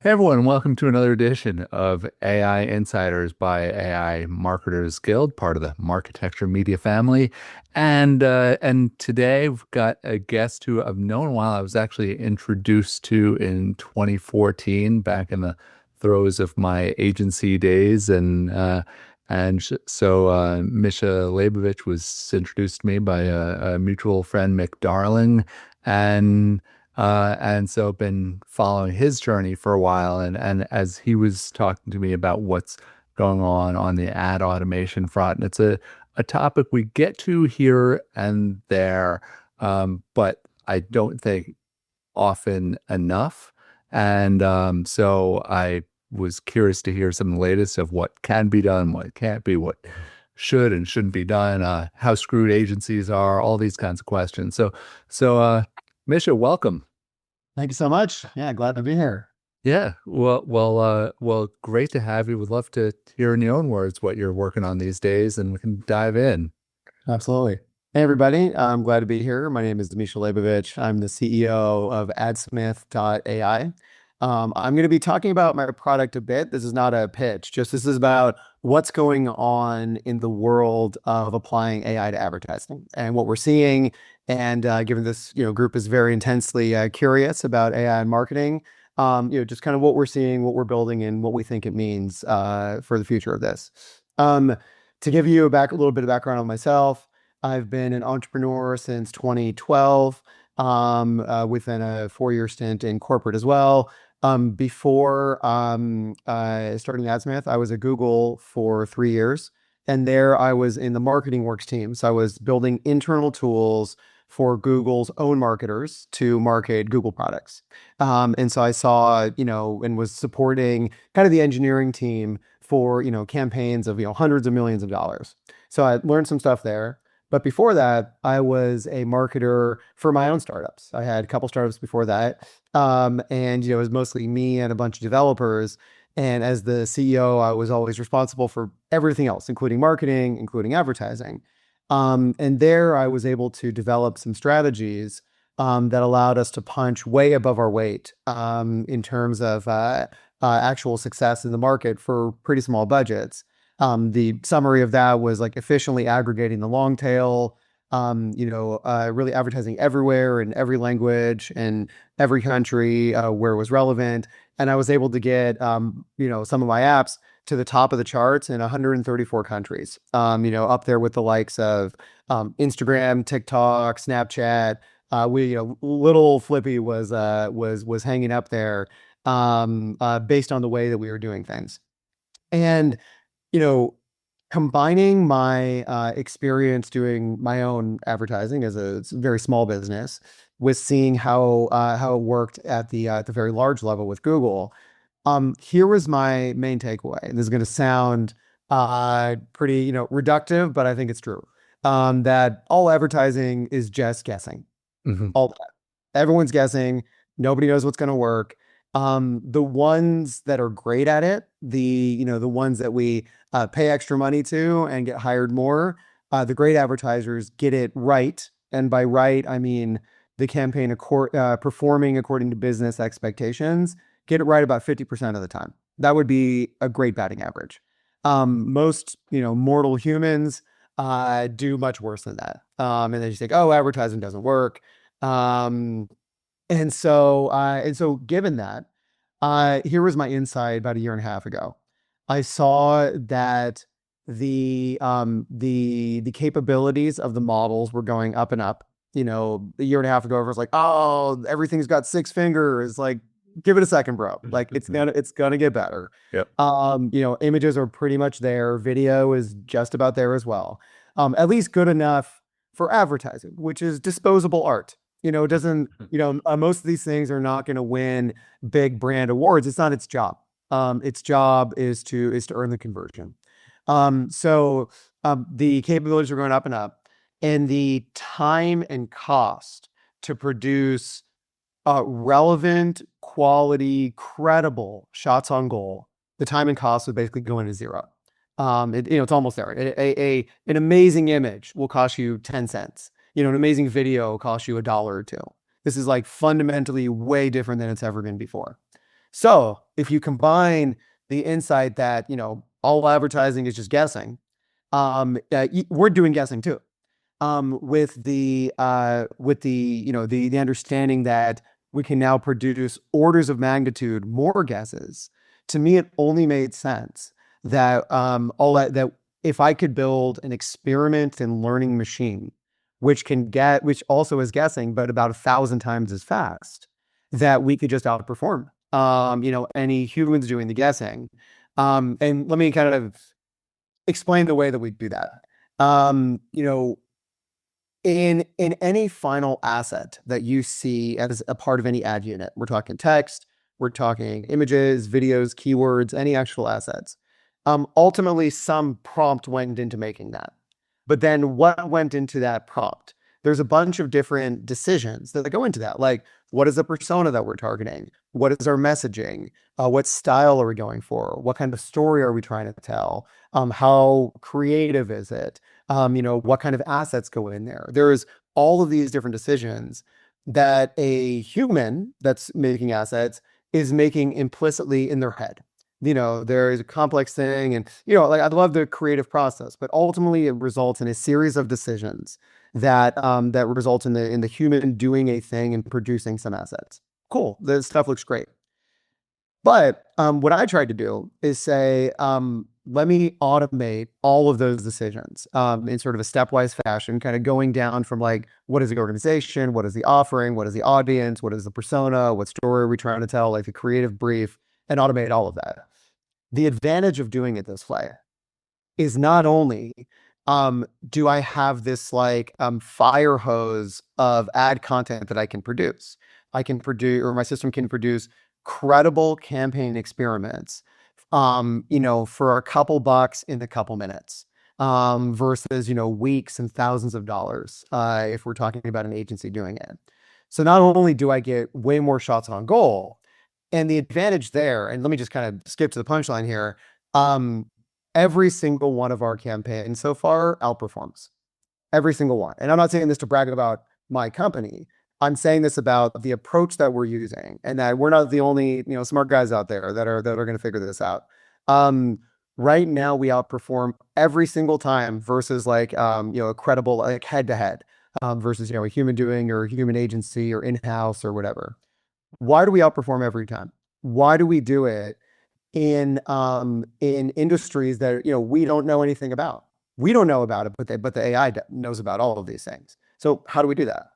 Hey everyone, welcome to another edition of AI Insiders by AI Marketers Guild, part of the Marketecture Media family. And today we've got a guest who I've known a while. I was actually introduced to in 2014, back in the throes of my agency days, and Misha Leybovich was introduced to me by a mutual friend, Mick Darling, and so I've been following his journey for a while. And as he was talking to me about what's going on the ad automation front, and it's a topic we get to here and there, but I don't think often enough. And so I was curious to hear some of the latest of what can be done, what can't be, what should and shouldn't be done, how screwed agencies are, all these kinds of questions. So, Misha, welcome. Thank you so much. Yeah, glad to be here. Yeah, well, great to have you. Would love to hear in your own words what you're working on these days, and we can dive in. Absolutely. Hey, everybody. I'm glad to be here. My name is Misha Leybovich. I'm the CEO of AdSmith.AI. I'm going to be talking about my product a bit. This is not a pitch, just this is about what's going on in the world of applying AI to advertising and what we're seeing. And given this, group is very intensely curious about AI and marketing, just kind of what we're seeing, what we're building, and what we think it means for the future of this. To give you a little bit of background on myself, I've been an entrepreneur since 2012, within a 4-year stint in corporate as well. Before starting AdSmith, I was at Google for 3 years, and there I was in the marketing works team. So I was building internal tools for Google's own marketers to market Google products. And so I saw, and was supporting kind of the engineering team for, campaigns of, hundreds of millions of dollars. So I learned some stuff there. But before that, I was a marketer for my own startups. I had a couple startups before that. And, it was mostly me and a bunch of developers. And as the CEO, I was always responsible for everything else, including marketing, including advertising. And there I was able to develop some strategies that allowed us to punch way above our weight in terms of actual success in the market for pretty small budgets. The summary of that was like efficiently aggregating the long tail, really advertising everywhere in every language and every country where it was relevant. And I was able to get, some of my apps to the top of the charts in 134 countries, up there with the likes of Instagram, TikTok, Snapchat. Little Flippy was hanging up there based on the way that we were doing things. And you know, combining my experience doing my own advertising as a very small business with seeing how it worked at the very large level with Google, here was my main takeaway. And this is going to sound pretty reductive, but I think it's true. That all advertising is just guessing. Mhm. All that. Everyone's guessing. Nobody knows what's going to work. The ones that are great at it, the ones that we pay extra money to and get hired more, the great advertisers get it right. And by right, I mean the campaign performing according to business expectations, get it right about 50% of the time. That would be a great batting average. Most, mortal humans do much worse than that. And they just think, oh, advertising doesn't work. Um, and so given that, here was my insight about a year and a half ago. I saw that the capabilities of the models were going up and up. A year and a half ago, it was like, oh, everything's got 6 fingers. Like, give it a second, bro. Like, it's gonna get better. Yep. Images are pretty much there. Video is just about there as well. At least good enough for advertising, which is disposable art. It doesn't, most of these things are not going to win big brand awards. It's not its job. Its job is to earn the conversion. The capabilities are going up and up, and the time and cost to produce relevant, quality, credible shots on goal, the time and cost would basically go into zero. It's almost there. An amazing image will cost you 10 cents. An amazing video will cost you $1 or $2. This is like fundamentally way different than it's ever been before. So if you combine the insight that, all advertising is just guessing, we're doing guessing too. With the the understanding that we can now produce orders of magnitude more guesses. To me, it only made sense that that if I could build an experiment and learning machine, which also is guessing, but about 1,000 times as fast, that we could just outperform any humans doing the guessing. And let me kind of explain the way that we do that. Um, you know, in any final asset that you see as a part of any ad unit, we're talking text, we're talking images, videos, keywords, any actual assets. Ultimately, some prompt went into making that. But then what went into that prompt? There's a bunch of different decisions that go into that. Like, what is the persona that we're targeting? What is our messaging? What style are we going for? What kind of story are we trying to tell? How creative is it? What kind of assets go in there? There's all of these different decisions that a human that's making assets is making implicitly in their head. There is a complex thing, and like I love the creative process, but ultimately it results in a series of decisions that result in the human doing a thing and producing some assets. Cool, this stuff looks great. But what I tried to do is say, let me automate all of those decisions in sort of a stepwise fashion, kind of going down from like, what is the organization? What is the offering? What is the audience? What is the persona? What story are we trying to tell? Like the creative brief, and automate all of that. The advantage of doing it this way is not only do I have this like fire hose of ad content that I can produce. I can produce, or my system can produce credible campaign experiments, for a couple bucks in a couple minutes, versus, weeks and thousands of dollars, if we're talking about an agency doing it. So not only do I get way more shots on goal, and the advantage there, and let me just kind of skip to the punchline here. Um, every single one of our campaigns so far outperforms every single one. And I'm not saying this to brag about my company. I'm saying this about the approach that we're using, and that we're not the only, smart guys out there that are going to figure this out. Um, right now we outperform every single time versus like, a credible, like head to head, versus, a human doing or human agency or in-house or whatever. Why do we outperform every time? Why do we do it in industries that we don't know anything about? We don't know about it, but the AI knows about all of these things. So how do we do that?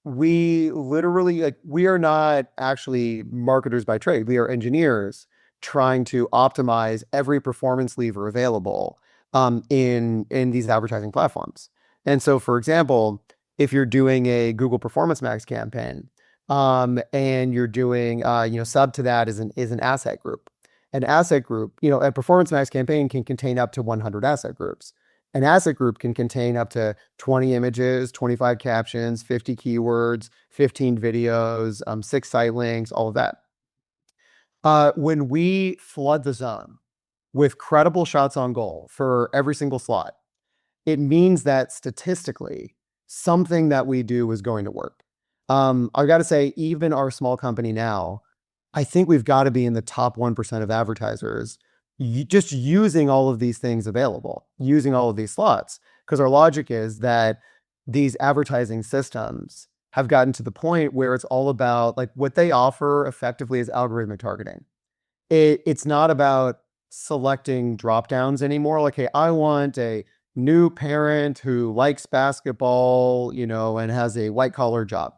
We literally, like, we are not actually marketers by trade. We are engineers trying to optimize every performance lever available in these advertising platforms. And so, for example, if you're doing a Google Performance Max campaign, and you're doing, sub to that is an asset group. An asset group, a Performance Max campaign can contain up to 100 asset groups. An asset group can contain up to 20 images, 25 captions, 50 keywords, 15 videos, 6 site links, all of that. When we flood the zone with credible shots on goal for every single slot, it means that statistically, something that we do is going to work. I've got to say, even our small company now, I think we've got to be in the top 1% of advertisers just using all of these things available, using all of these slots. Because our logic is that these advertising systems have gotten to the point where it's all about, like, what they offer effectively is algorithmic targeting. It's not about selecting drop downs anymore. Like, hey, I want a new parent who likes basketball, and has a white collar job.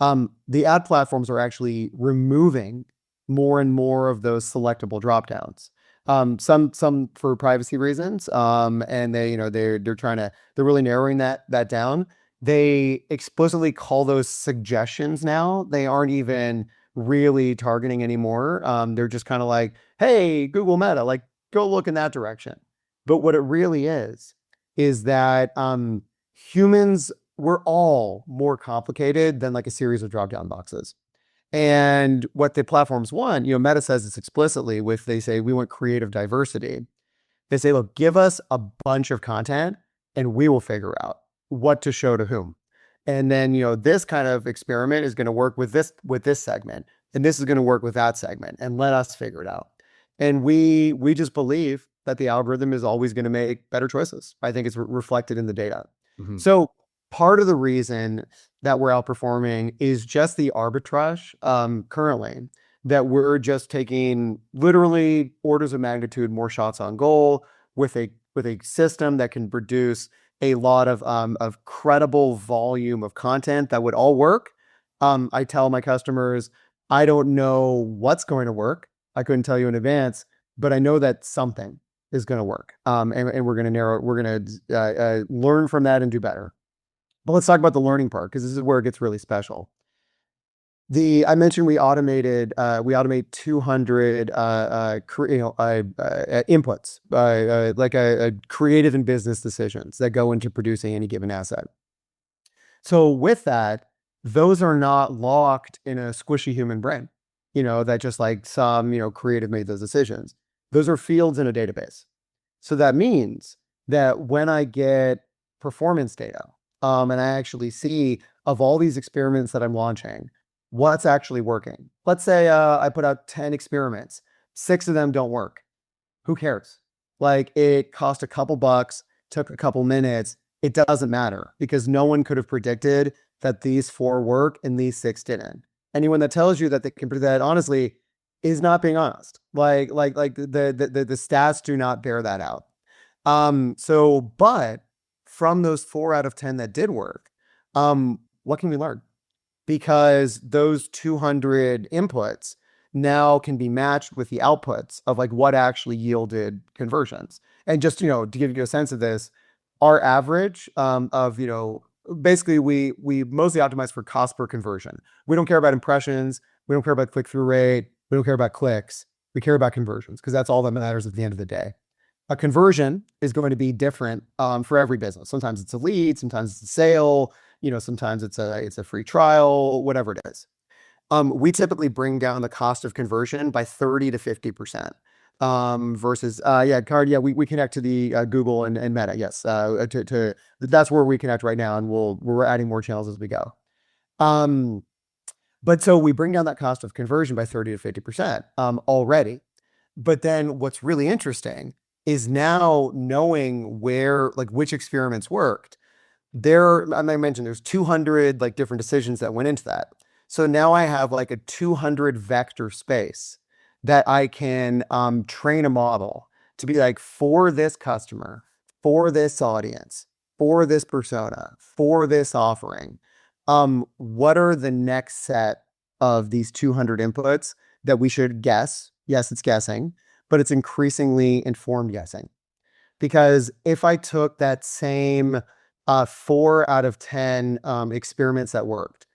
The ad platforms are actually removing more and more of those selectable drop downs. Some for privacy reasons, and they're really narrowing that down. They explicitly call those suggestions now. They aren't even really targeting anymore. They're just kind of like, hey, Google Meta, like, go look in that direction. But what it really is that humans, we're all more complicated than like a series of drop-down boxes. And what the platforms want, Meta says this explicitly with, they say, we want creative diversity. They say, look, give us a bunch of content and we will figure out what to show to whom. And then, this kind of experiment is going to work with this segment. and this is going to work with that segment, and let us figure it out. And we just believe that the algorithm is always going to make better choices. I think it's reflected in the data. Mhm. So part of the reason that we're outperforming is just the arbitrage currently, that we're just taking literally orders of magnitude more shots on goal with a system that can produce a lot of credible volume of content that would all work. I tell my customers, I don't know what's going to work. I couldn't tell you in advance, but I know that something is going to work. And we're going to we're going to learn from that and do better. But let's talk about the learning part, because this is where it gets really special. I mentioned we automate 200 inputs, like a creative and business decisions that go into producing any given asset. So with that, those are not locked in a squishy human brain, that just like some, creative made those decisions. Those are fields in a database. So that means that when I get performance data, and I actually see of all these experiments that I'm launching, what's actually working. Let's say I put out 10 experiments, 6 of them don't work. Who cares? Like, it cost a couple bucks, took a couple minutes. It doesn't matter, because no one could have predicted that these 4 work and these 6 didn't. Anyone that tells you that they can predict that, honestly, is not being honest. Like the stats do not bear that out. But from those 4 out of 10 that did work, what can we learn? Because those 200 inputs now can be matched with the outputs of like what actually yielded conversions. And just, to give you a sense of this, our average of, basically we mostly optimize for cost per conversion. We don't care about impressions. We don't care about click-through rate. We don't care about clicks. We care about conversions, because that's all that matters at the end of the day. A conversion is going to be different for every business. Sometimes it's a lead, sometimes it's a sale, sometimes it's a free trial, whatever it is. We typically bring down the cost of conversion by 30 to 50%. Versus we connect to the Google and Meta. Yes, that's where we connect right now, and we're adding more channels as we go. But so we bring down that cost of conversion by 30 to 50% already. But then what's really interesting is now knowing which experiments worked. I mentioned there's 200 like different decisions that went into that. So now I have like a 200 vector space that I can train a model to be like, for this customer, for this audience, for this persona, for this offering, what are the next set of these 200 inputs that we should guess? Yes, it's guessing, but it's increasingly informed guessing. Because if I took that same 4 out of 10 experiments that worked,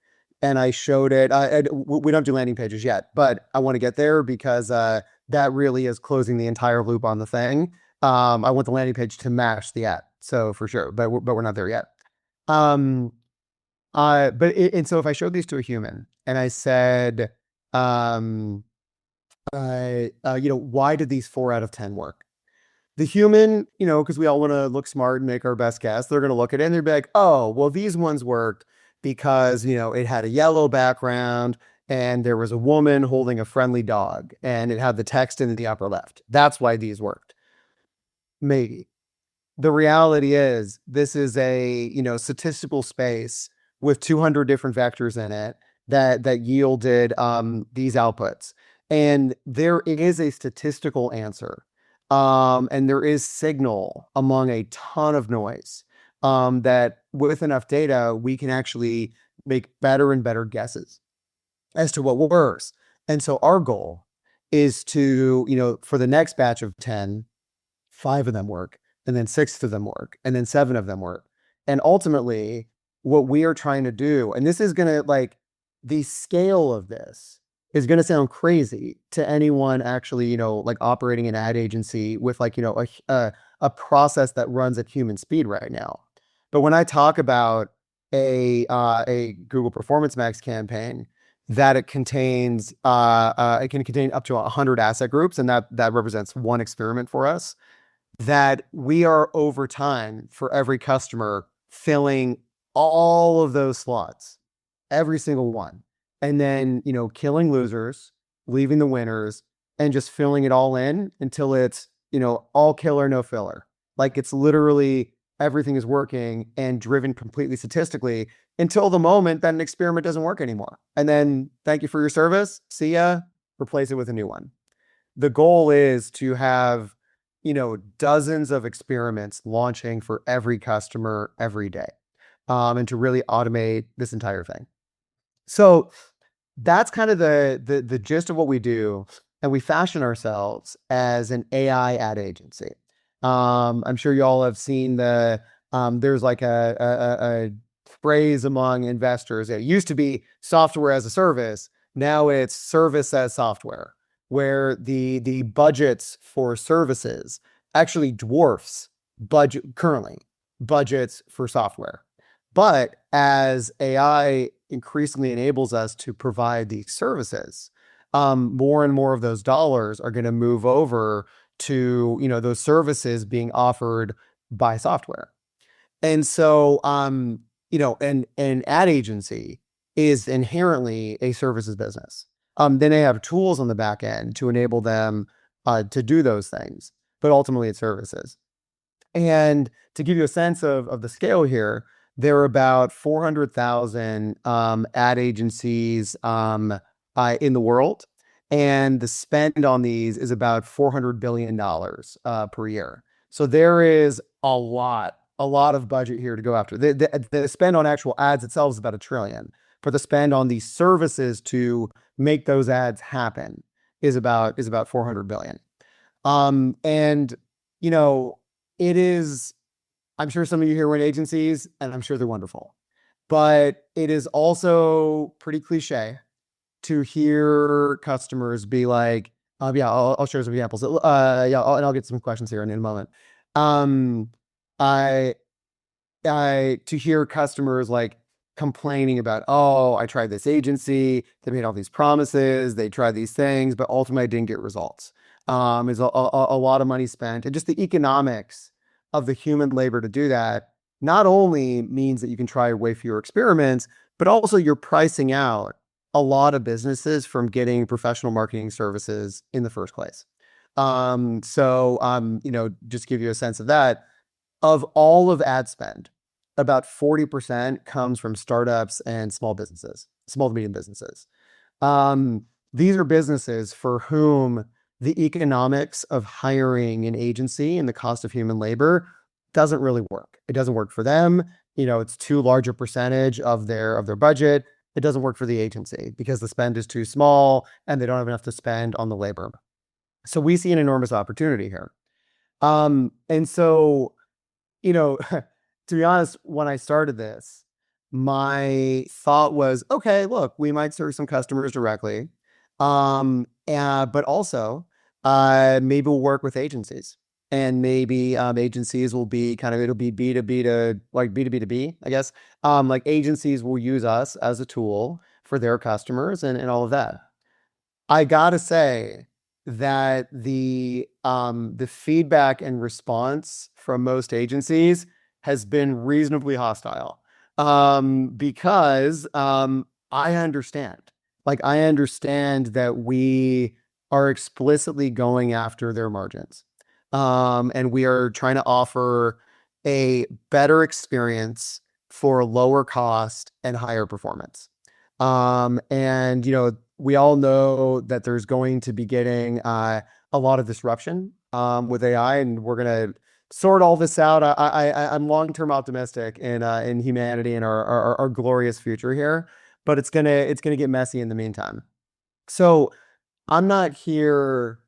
and I showed it, we don't do landing pages yet, but I want to get there, because that really is closing the entire loop on the thing. I want the landing page to match the ad, so for sure, but we're not there yet. And so if I showed these to a human and I said, why did these 4 out of 10 work? The human, because we all want to look smart and make our best guess, they're going to look at it and they'd be like, oh, well, these ones worked because, it had a yellow background and there was a woman holding a friendly dog and it had the text in the upper left. That's why these worked. Maybe. The reality is this is a, statistical space with 200 different vectors in it that yielded these outputs. And there is a statistical answer. And there is signal among a ton of noise that with enough data, we can actually make better and better guesses as to what works. And so our goal is to, for the next batch of 10, 5 of them work, and then 6 of them work, and then 7 of them work. And ultimately, what we are trying to do, and this is going to the scale of this is going to sound crazy to anyone actually, operating an ad agency with a process that runs at human speed right now. But when I talk about a Google Performance Max campaign, that it can contain up to 100 asset groups, and that represents one experiment for us, that we are over time for every customer filling all of those slots, every single one. and then, killing losers, leaving the winners, and just filling it all in until it's, all killer, no filler. Like it's literally everything is working and driven completely statistically until the moment that an experiment doesn't work anymore. And then thank you for your service. See ya. Replace it with a new one. The goal is to have, dozens of experiments launching for every customer every day, and to really automate this entire thing. So that's kind of the gist of what we do, and we fashion ourselves as an AI ad agency. I'm sure you all have seen there's like a phrase among investors. It used to be software as a service. Now it's service as software, where the budgets for services actually dwarfs budgets for software. But as AI increasingly enables us to provide these services, more and more of those dollars are going to move over to, those services being offered by software. And so, an ad agency is inherently a services business. Then they have tools on the back end to enable them to do those things, but ultimately it's services. And to give you a sense of the scale here, there are about 400,000 ad agencies in the world, and the spend on these is about $400 billion per year. So there is a lot of budget here to go after. The spend on actual ads itself is about $1 trillion, but the spend on these services to make those ads happen is about 400 billion. And you know, it is, I'm sure some of you here run agencies, and I'm sure they're wonderful, but it is also pretty cliche to hear customers be like, yeah, I'll share some examples. Yeah, and I'll get some questions here in a moment. Um, I to hear customers like complaining about, oh, I tried this agency, they made all these promises, they tried these things, but ultimately I didn't get results. Is a lot of money spent, and just the economics of the human labor to do that not only means that you can try way fewer experiments, but also you're pricing out a lot of businesses from getting professional marketing services in the first place. Just to give you a sense of that, of all of ad spend, about 40% comes from startups and small businesses, small to medium businesses. These are businesses for whom the economics of hiring an agency and the cost of human labor doesn't really work. It doesn't work for them. It's too large a percentage of their budget. It doesn't work for the agency because the spend is too small and they don't have enough to spend on the labor. So we see an enormous opportunity here. And so, to be honest, when I started this, my thought was, okay, look, we might serve some customers directly. But also, maybe we'll work with agencies, and maybe agencies will be it'll be B2B to like B2B to B, I guess. Like agencies will use us as a tool for their customers and all of that. I gotta say that the feedback and response from most agencies has been reasonably hostile. Because I understand. Like I understand that we are explicitly going after their margins. And we are trying to offer a better experience for lower cost and higher performance. And we all know that there's going to be getting a lot of disruption with AI, and we're gonna sort all this out. I'm long-term optimistic in humanity and our glorious future here, but it's gonna get messy in the meantime. So I'm not here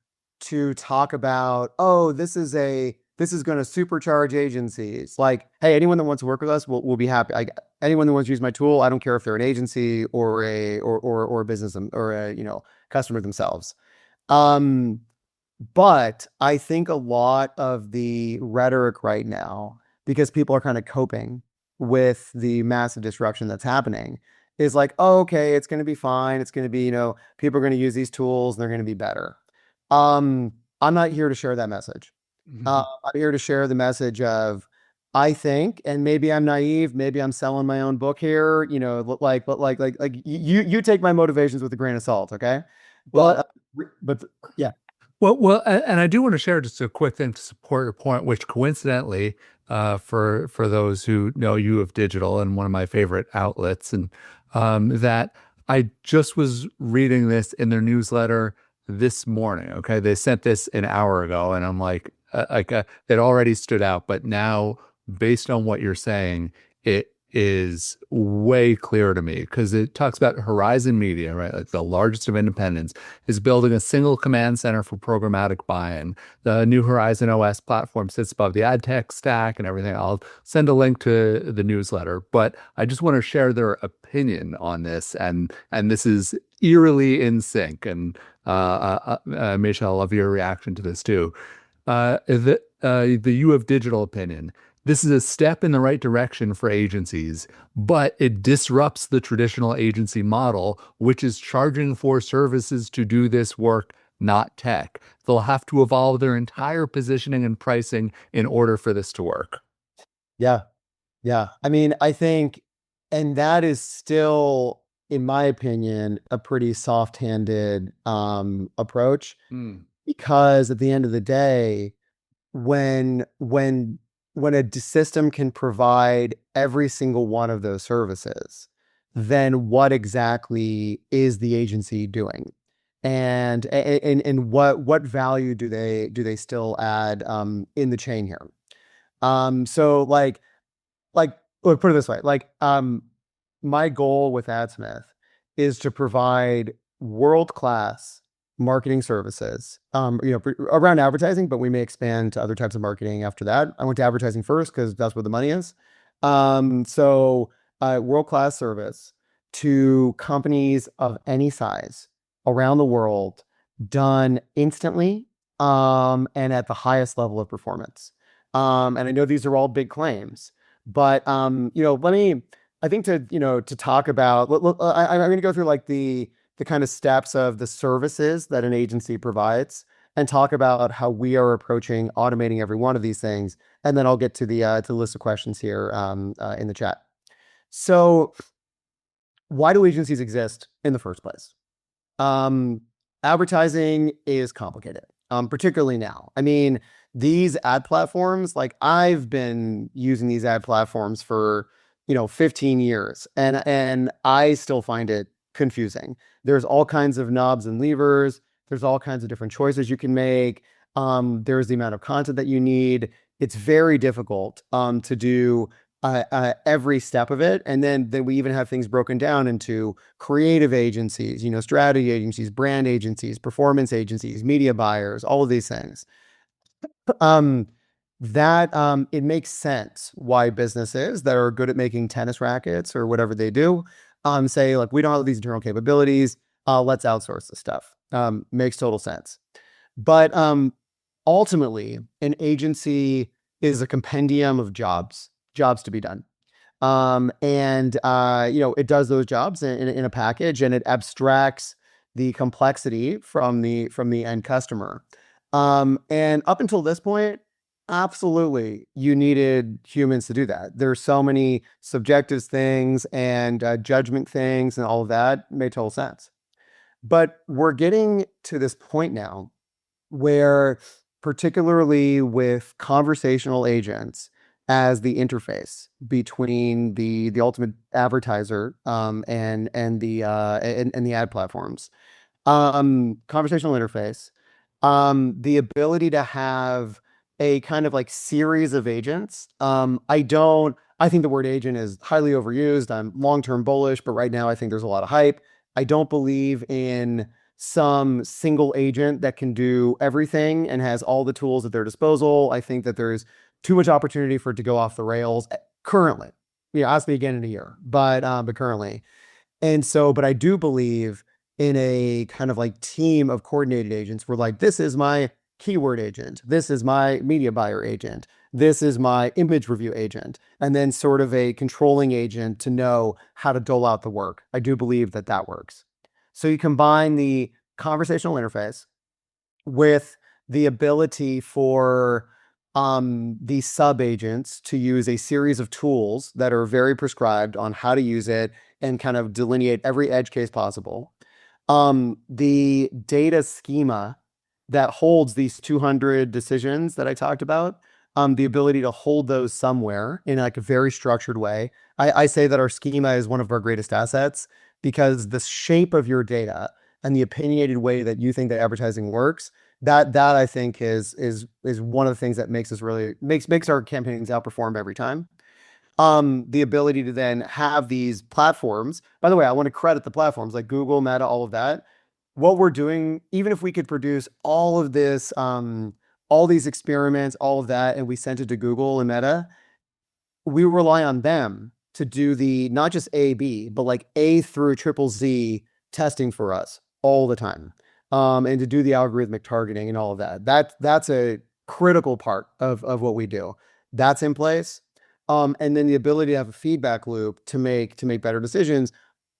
to talk about, oh, this is going to supercharge agencies. Like, hey, anyone that wants to work with us will be happy. Anyone that wants to use my tool, I don't care if they're an agency or a business or a customer themselves. But I think a lot of the rhetoric right now, because people are kind of coping with the massive disruption that's happening, is like, oh, okay, it's going to be fine. It's going to be, people are going to use these tools and they're going to be better. I'm not here to share that message. Mhm. I'm here to share the message of I think, and maybe I'm naive, maybe I'm selling my own book here, but you take my motivations with a grain of salt, okay? But, Well, but yeah, and I do want to share just a quick thing to support your point, which coincidentally, for those who know you of digital and one of my favorite outlets, and that I just was reading this in their newsletter this morning. Okay, they sent this an hour ago, and I'm like, it already stood out, but now, based on what you're saying, it is way clearer to me because it talks about Horizon Media, right? Like the largest of independents is building a single command center for programmatic buy-in. The new Horizon OS platform sits above the ad tech stack and everything. I'll send a link to the newsletter, but I just want to share their opinion on this, and this is eerily in sync. And Misha, I love your reaction to this too. The U of Digital opinion. This is a step in the right direction for agencies, but it disrupts the traditional agency model, which is charging for services to do this work, not tech. They'll have to evolve their entire positioning and pricing in order for this to work. yeah, yeah. I mean, I think, and that is still, in my opinion, a pretty soft-handed approach, Mm. because at the end of the day, when when when a system can provide every single one of those services, then what exactly is the agency doing? And what value do they still add in the chain here? So like look, put it this way, my goal with AdSmith is to provide world-class marketing services, around advertising, but we may expand to other types of marketing after that. I went to advertising first because that's where the money is. So world-class service to companies of any size around the world, done instantly, and at the highest level of performance. And I know these are all big claims, but I think to talk about, I'm going to go through like the kind of steps of the services that an agency provides and talk about how we are approaching automating every one of these things. And then I'll get to the list of questions here in the chat. So why do agencies exist in the first place? Um, Advertising is complicated, particularly now. I mean, these ad platforms, like I've been using these ad platforms for, 15 years, and I still find it confusing. There's all kinds of knobs and levers. There's all kinds of different choices you can make. There's the amount of content that you need. It's very difficult to do every step of it. And then we even have things broken down into creative agencies, strategy agencies, brand agencies, performance agencies, media buyers, all of these things. Um, that It makes sense why businesses that are good at making tennis rackets or whatever they do, say like, we don't have these internal capabilities. Let's outsource this stuff. Makes total sense. But ultimately, an agency is a compendium of jobs to be done. It does those jobs in a package, and it abstracts the complexity from the end customer. And up until this point, absolutely, you needed humans to do that. There's so many subjective things and judgment things and all of that made total sense. But we're getting to this point now where, particularly with conversational agents as the interface between the ultimate advertiser, and the ad platforms, conversational interface, the ability to have a kind of like series of agents. I think the word agent is highly overused. I'm long-term bullish, but right now I think there's a lot of hype. I don't believe in some single agent that can do everything and has all the tools at their disposal. I think that there's too much opportunity for it to go off the rails currently. Ask me again in a year, but currently. But I do believe in a kind of like team of coordinated agents where, like, this is my keyword agent, this is my media buyer agent, this is my image review agent, and then sort of a controlling agent to know how to dole out the work. I do believe that that works. So you combine the conversational interface with the ability for these sub agents to use a series of tools that are very prescribed on how to use it and kind of delineate every edge case possible. The data schema that holds these 200 decisions that I talked about, the ability to hold those somewhere in like a very structured way. I say that our schema is one of our greatest assets because the shape of your data and the opinionated way that you think that advertising works, that I think is one of the things that makes us really makes our campaigns outperform every time. The ability to then have these platforms. By the way, I want to credit the platforms like Google, Meta, all of that. What we're doing, even if we could produce all of this, all these experiments, all of that, and we sent it to Google and Meta, we rely on them to do the not just A, B, but like A through triple Z testing for us all the time. And to do the algorithmic targeting and all of that. That's a critical part of what we do. That's in place. And then the ability to have a feedback loop to make better decisions.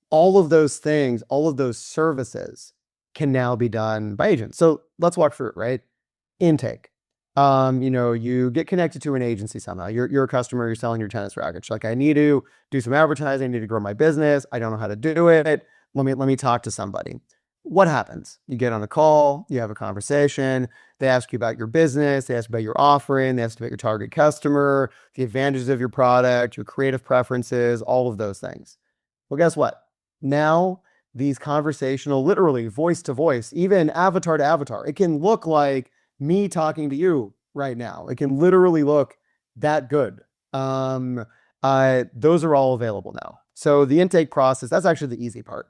All of those things, all of those services can now be done by agents. So let's walk through it, right? Intake. You get connected to an agency somehow. You're a customer, you're selling your tennis rackets. Like, I need to do some advertising, I need to grow my business. I don't know how to do it. Let me talk to somebody. What happens? You get on a call, you have a conversation, they ask you about your business, they ask about your offering, they ask about your target customer, the advantages of your product, your creative preferences, all of those things. Well, guess what? Now, these conversational, literally voice to voice, even avatar to avatar, it can look like me talking to you right now. It can literally look that good. Those are all available now. So the intake process, that's actually the easy part.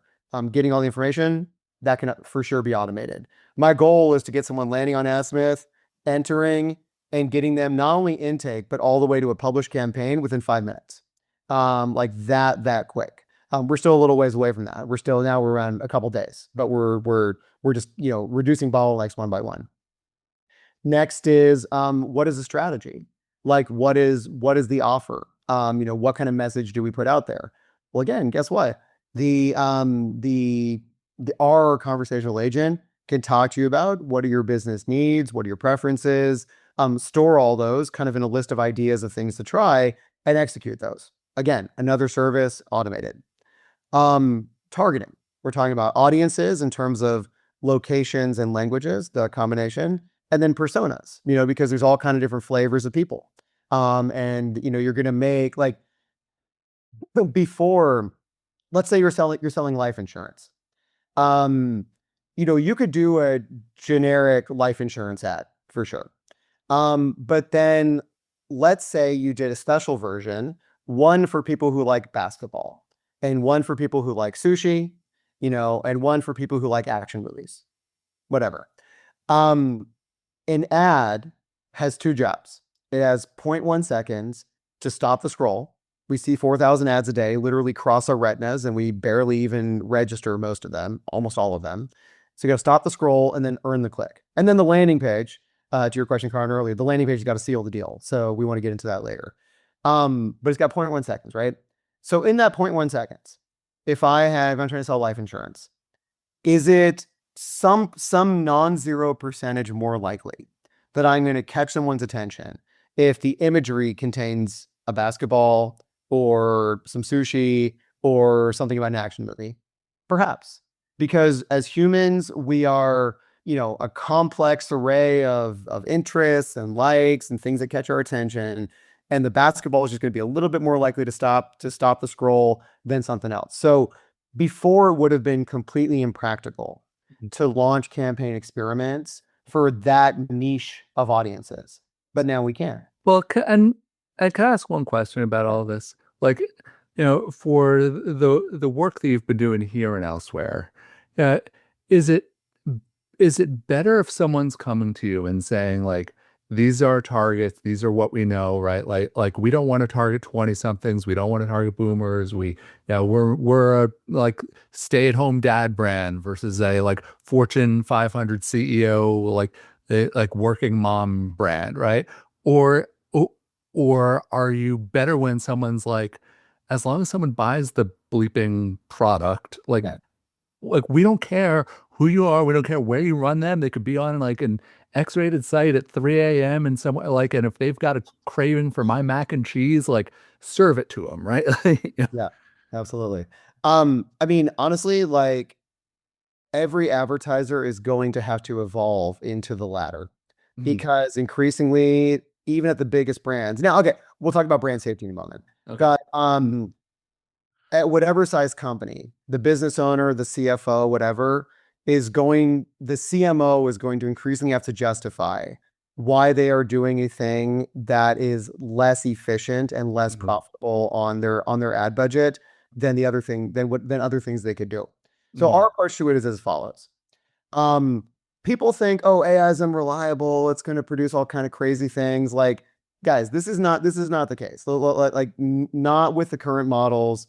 Getting all the information, that can for sure be automated. My goal is to get someone landing on AdSmith, entering, and getting them not only intake, but all the way to a published campaign within 5 minutes. Like that quick. We're still a little ways away from that. We're around a couple days, but we're just, reducing bottlenecks one by one. Next is, what is the strategy? Like, what is the offer? What kind of message do we put out there? Well, again, guess what? Our conversational agent can talk to you about what are your business needs, what are your preferences, store all those kind of in a list of ideas of things to try and execute those. Again, another service, automated. Targeting. We're talking about audiences in terms of locations and languages, the combination, and then personas, because there's all kind of different flavors of people. And you're going to make like before, let's say you're selling life insurance. You could do a generic life insurance ad for sure. But then let's say you did a special version, one for people who like basketball and one for people who like sushi, and one for people who like action movies, whatever. An ad has two jobs. It has 0.1 seconds to stop the scroll. We see 4,000 ads a day literally cross our retinas, and we barely even register most of them, almost all of them. So you got to stop the scroll and then earn the click. And then the landing page, to your question, Karan, earlier, the landing page, you got to seal the deal. So we want to get into that later. But it's got 0.1 seconds, right? So in that 0.1 seconds, if I'm trying to sell life insurance, is it some non-zero percentage more likely that I'm going to catch someone's attention if the imagery contains a basketball or some sushi or something about an action movie? Perhaps. Because as humans, we are, a complex array of interests and likes and things that catch our attention. And the basketball is just going to be a little bit more likely to stop the scroll than something else. So before, it would have been completely impractical to launch campaign experiments for that niche of audiences. But now we can. Well, and I can ask one question about all this. Like, for the work that you've been doing here and elsewhere, uh, is it better if someone's coming to you and saying like, these are our targets, these are what we know, right? Like we don't want to target 20 somethings, we don't want to target boomers. We're a like stay-at-home dad brand versus a like Fortune 500 CEO, like working mom brand, right? Or or are you better when someone's like, as long as someone buys the bleeping product, like we don't care who you are, we don't care where you run them. They could be on like an X-rated site at 3 a.m. and somewhere like, and if they've got a craving for my mac and cheese, like serve it to them, right? Yeah. Yeah, absolutely. I mean, honestly, like every advertiser is going to have to evolve into the latter Mhm. because increasingly, even at the biggest brands. Now, okay, we'll talk about brand safety in a moment. Okay. But at whatever size company, the business owner, the CFO, whatever, the CMO is going to increasingly have to justify why they are doing a thing that is less efficient and less Mhm. profitable on their ad budget than the other thing than other things they could do. So Mhm. our approach to it is as follows. Um, People think, oh, AI is unreliable. It's going to produce all kind of crazy things. Like, guys, this is not the case. Like, not with the current models.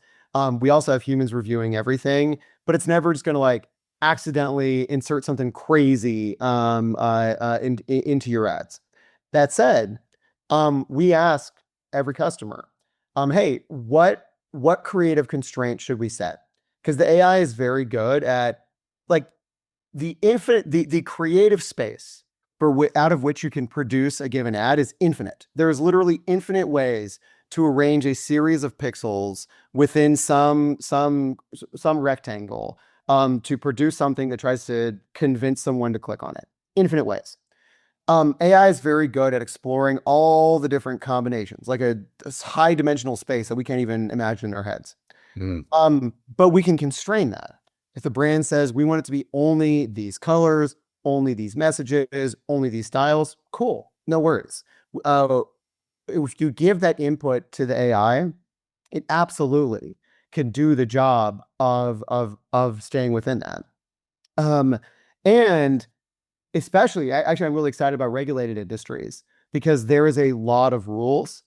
We also have humans reviewing everything, but it's never just going to like accidentally insert something crazy into your ads. That said, we ask every customer, hey, what creative constraint should we set? Because the AI is very good at like the creative space out of which you can produce a given ad is infinite. There's literally infinite ways to arrange a series of pixels within some rectangle to produce something that tries to convince someone to click on it. Infinite ways. AI is very good at exploring all the different combinations, like a high dimensional space that we can't even imagine in our heads. Mhm. But we can constrain that. If the brand says we want it to be only these colors, only these messages, only these styles, cool, no worries. Uh, if you give that input to the AI, it absolutely can do the job of staying within that. Um, and especially, actually, I'm really excited about regulated industries because there is a lot of rules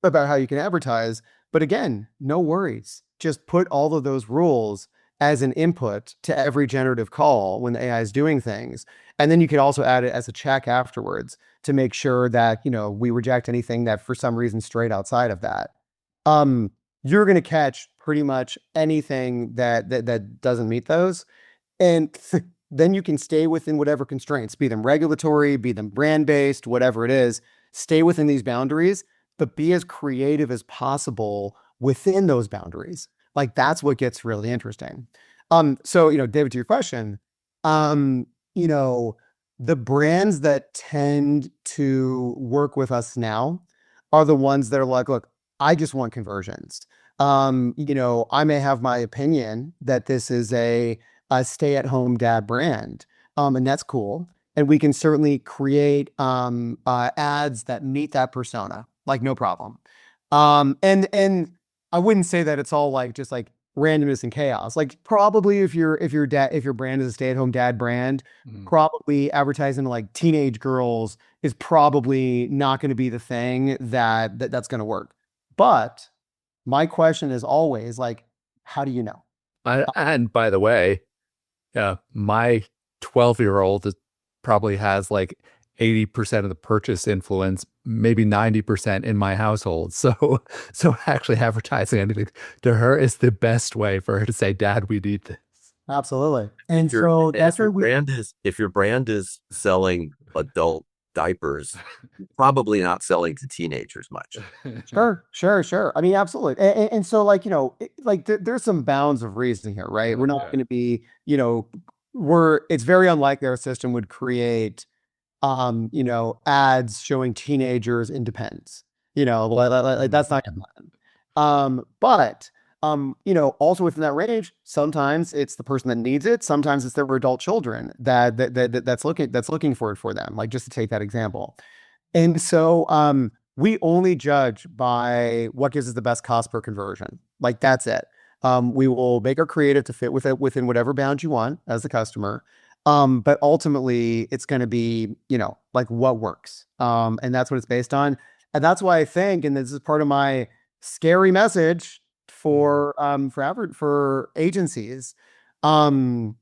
about how you can advertise. But again, no worries. Just put all of those rules as an input to every generative call when the AI is doing things. And then you could also add it as a check afterwards to make sure that, we reject anything that for some reason strayed outside of that. Um, you're going to catch pretty much anything that doesn't meet those. And then you can stay within whatever constraints, be them regulatory, be them brand based, whatever it is, stay within these boundaries, but be as creative as possible within those boundaries. Like that's what gets really interesting. So, David, to your question, um, you know, the brands that tend to work with us now are the ones that are like, look, I just want conversions. I may have my opinion that this is a stay-at-home dad brand. And that's cool. And we can certainly create ads that meet that persona, like no problem. And I wouldn't say that it's all like just like randomness and chaos. Like probably if your brand is a stay-at-home dad brand, Mhm. probably advertising to like teenage girls is probably not going to be the thing that's going to work. But my question is always like, how do you know? And by the way, my 12-year-old probably has like 80% of the purchase influence, maybe 90% in my household. So actually advertising anything to her is the best way for her to say, Dad, we need this. Absolutely. And If your so that's if where your we brand is if your brand is selling adult diapers, probably not selling to teenagers much. sure. I mean, absolutely. And so like, like there's some bounds of reason here, right? We're not Yeah. going to be, it's very unlikely our system would create ads showing teenagers independence. That's not gonna happen. But also within that range, sometimes it's the person that needs it. Sometimes it's their adult children that's looking for it for them. Like just to take that example. And so we only judge by what gives us the best cost per conversion. Like that's it. We will make our creative to fit with it within whatever bounds you want as the customer. But ultimately it's going to be, like what works. And that's what it's based on. And that's why I think, and this is part of my scary message Mhm. for agencies. Um,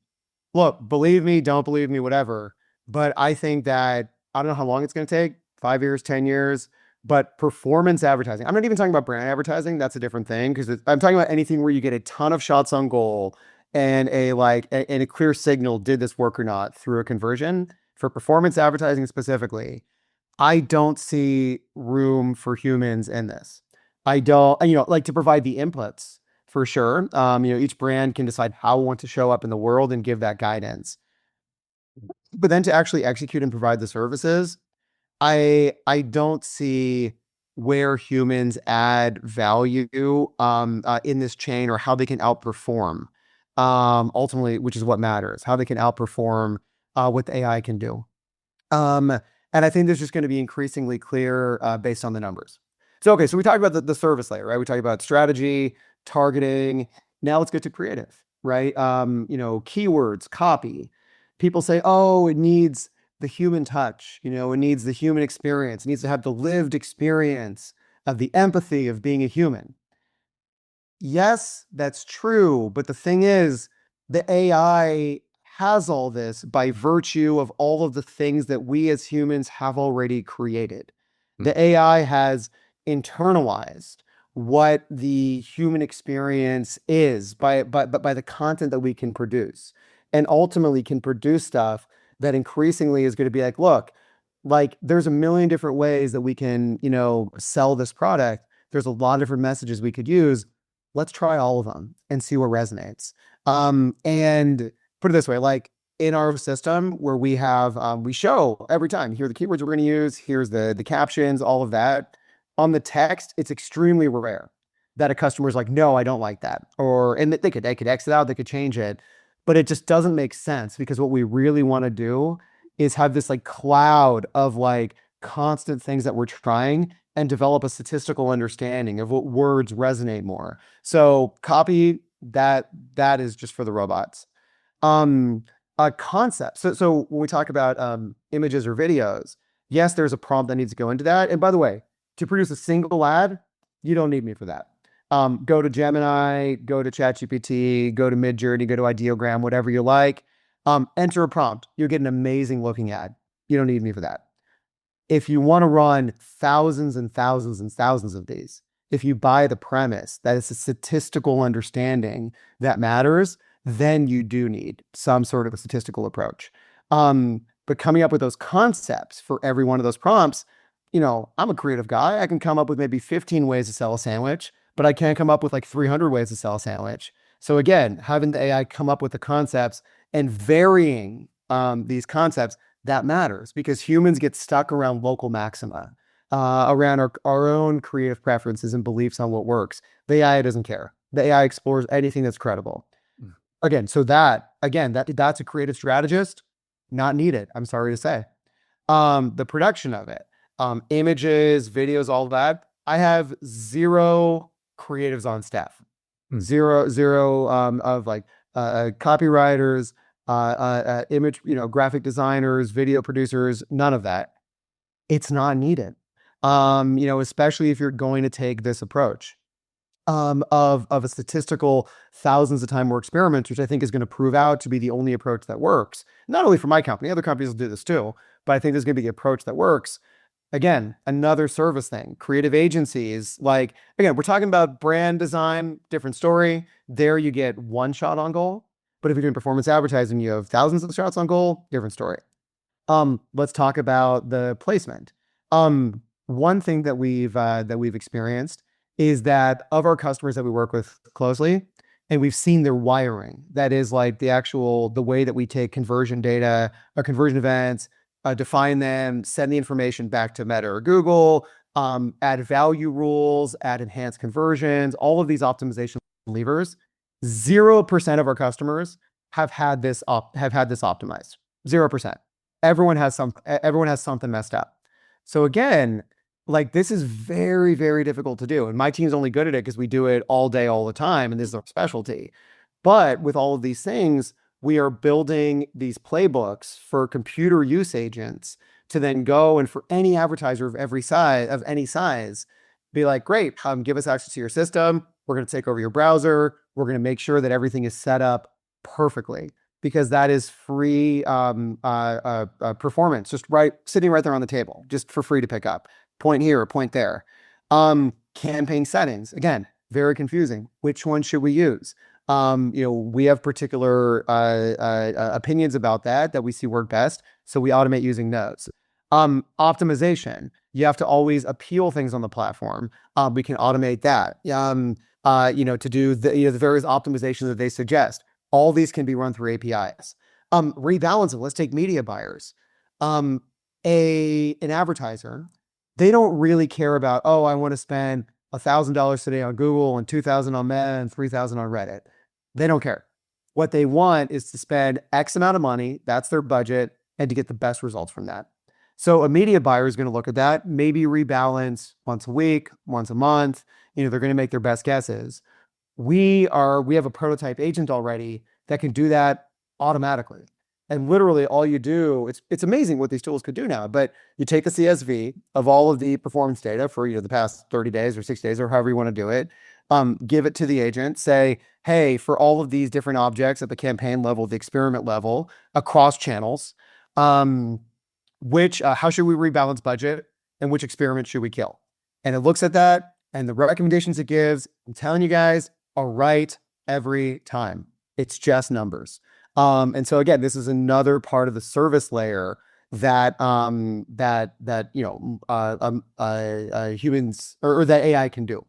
Look, believe me, don't believe me, whatever. But I think that I don't know how long it's going to take, 5 years, 10 years, but performance advertising. I'm not even talking about brand advertising. That's a different thing because I'm talking about anything where you get a ton of shots on goal and and a clear signal, did this work or not through a conversion. for performance advertising specifically, I don't see room for humans in this. I don't, like to provide the inputs for sure. Each brand can decide how we want to show up in the world and give that guidance. But then to actually execute and provide the services, I don't see where humans add value in this chain or how they can outperform ultimately, which is what matters, how they can outperform what the AI can do. Um, and I think there's just going to be increasingly clear based on the numbers. So, okay, so we talked about the service layer, right? We talked about strategy, targeting. Now let's get to creative, right? Keywords, copy. People say, oh, it needs the human touch, it needs the human experience. It needs to have the lived experience of the empathy of being a human. Yes, that's true. But the thing is, the AI has all this by virtue of all of the things that we as humans have already created. The AI has internalized what the human experience is by the content that we can produce, and ultimately can produce stuff that increasingly is going to be like, look, like there's a million different ways that we can, sell this product. There's a lot of different messages we could use. Let's try all of them and see what resonates. And put it this way, like in our system where we have, we show every time, here are the keywords we're going to use, here's the captions, all of that. On the text, it's extremely rare that a customer's like, no, I don't like that. And they could exit out, they could change it, but it just doesn't make sense because what we really want to do is have this like cloud of like constant things that we're trying and develop a statistical understanding of what words resonate more. So copy, that is just for the robots. A concept. So when we talk about images or videos, yes, there's a prompt that needs to go into that. And by the way, to produce a single ad, you don't need me for that. Go to Gemini, go to ChatGPT, go to Midjourney, go to Ideogram, whatever you like. Enter a prompt. You'll get an amazing looking ad. You don't need me for that. If you want to run thousands and thousands and thousands of these, if you buy the premise that it's a statistical understanding that matters, then you do need some sort of a statistical approach. But coming up with those concepts for every one of those prompts, I'm a creative guy. I can come up with maybe 15 ways to sell a sandwich, but I can't come up with like 300 ways to sell a sandwich. So again, having the AI come up with the concepts and varying these concepts, that matters because humans get stuck around local maxima, around our own creative preferences and beliefs on what works. The AI doesn't care. The AI explores anything that's credible. Again, so that's a creative strategist, not needed, I'm sorry to say. The production of it, images, videos, all that, I have zero creatives on staff. Zero of like copywriters, image, graphic designers, video producers, none of that. It's not needed. Especially if you're going to take this approach of a statistical thousands of time more experiments, which I think is going to prove out to be the only approach that works. Not only for my company, other companies will do this too, but I think there's going to be the approach that works. Again, another service thing, creative agencies, like, again, we're talking about brand design, different story. There you get one shot on goal. But if you're doing performance advertising, you have thousands of shots on goal, different story. Let's talk about the placement. One thing that we've experienced is that of our customers that we work with closely, and we've seen their wiring, that is like the way that we take conversion data or conversion events, define them, send the information back to Meta or Google, add value rules, add enhanced conversions, all of these optimization levers. 0% of our customers have had this optimized. 0%. Everyone has something messed up. So again, like this is very, very difficult to do. And my team's only good at it because we do it all day, all the time. And this is our specialty. But with all of these things, we are building these playbooks for computer use agents to then go and for any advertiser of any size, be like, great, give us access to your system. We're going to take over your browser. We're going to make sure that everything is set up perfectly because that is free performance, just sitting right there on the table, just for free to pick up. Point here, point there. Campaign settings, again, very confusing. Which one should we use? We have particular opinions about that we see work best. So we automate using nodes. Optimization. You have to always appeal things on the platform. We can automate that. To do the various optimizations that they suggest. All these can be run through APIs. Rebalancing. Let's take media buyers. An advertiser, they don't really care about, oh, I want to spend $1,000 today on Google and 2,000 on Meta and 3,000 on Reddit. They don't care. What they want is to spend X amount of money. That's their budget, and to get the best results from that. So a media buyer is going to look at that, maybe rebalance once a week, once a month. They're going to make their best guesses. We have a prototype agent already that can do that automatically. And literally all you do, it's amazing what these tools could do now, but you take the CSV of all of the performance data for the past 30 days or 6 days or however you want to do it, give it to the agent, say, hey, for all of these different objects at the campaign level, the experiment level, across channels, how should we rebalance budget and which experiment should we kill? And it looks at that and the recommendations it gives, I'm telling you guys, are right every time. It's just numbers. And so again, this is another part of the service layer that humans or that AI can do.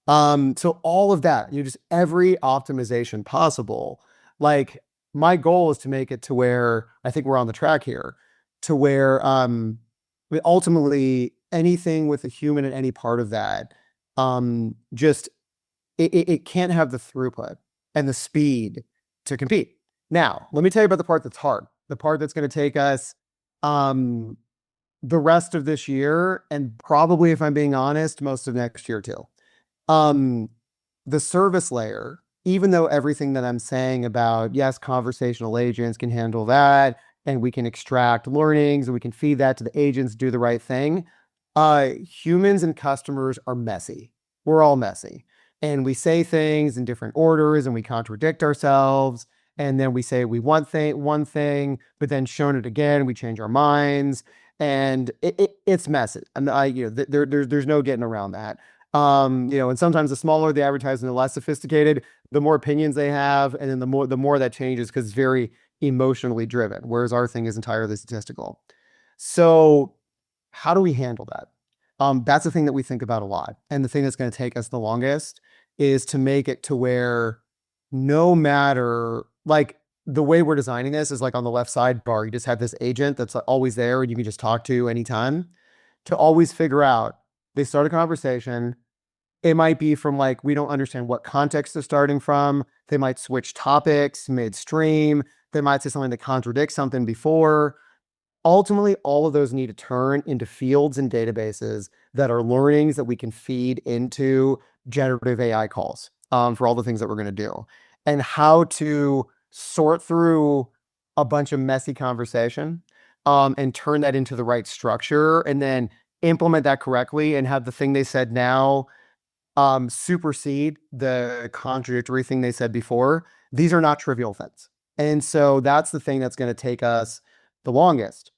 So all of that, just every optimization possible. Like my goal is to make it to where I think we're on the track here, to where ultimately anything with a human at any part of that, it can't have the throughput and the speed to compete. Now, let me tell you about the part that's hard, the part that's going to take us the rest of this year and probably, if I'm being honest, most of next year too. The service layer, even though everything that I'm saying about, yes, conversational agents can handle that, and we can extract learnings and we can feed that to the agents, do the right thing. Humans and customers are messy. We're all messy. And we say things in different orders and we contradict ourselves. And then we say we want one thing, but then shown it again, we change our minds, and it's messy. And there's no getting around that. And sometimes the smaller the advertising, the less sophisticated, the more opinions they have, and then the more that changes because it's very emotionally driven, whereas our thing is entirely statistical. So how do we handle that? That's the thing that we think about a lot. And the thing that's going to take us the longest is to make it to where no matter, like the way we're designing this is like on the left sidebar, you just have this agent that's always there and you can just talk to anytime, to always figure out, they start a conversation. It might be from like, we don't understand what context they're starting from. They might switch topics midstream. They might say something that contradicts something before. Ultimately, all of those need to turn into fields and databases that are learnings that we can feed into generative AI calls for all the things that we're going to do. And how to sort through a bunch of messy conversation and turn that into the right structure and then implement that correctly and have the thing they said now supersede the contradictory thing they said before. These are not trivial things. And so that's the thing that's going to take us the longest.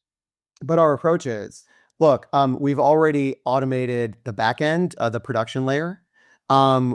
But our approach is, look, we've already automated the back end, the production layer.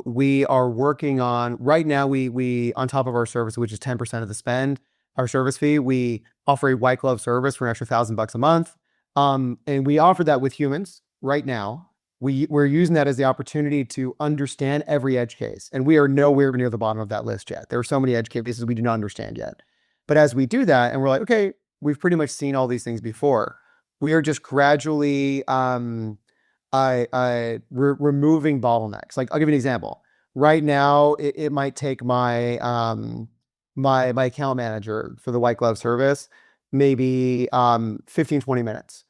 We are working on, right now, we on top of our service, which is 10% of the spend, our service fee, we offer a white glove service for an extra $1,000 a month. And we offer that with humans right now. We're using that as the opportunity to understand every edge case. And we are nowhere near the bottom of that list yet. There are so many edge cases we do not understand yet. But as we do that, and we're like, okay, we've pretty much seen all these things before, we are just gradually removing bottlenecks. Like, I'll give you an example. Right now, it might take my my account manager for the white glove service maybe 15, 20 minutes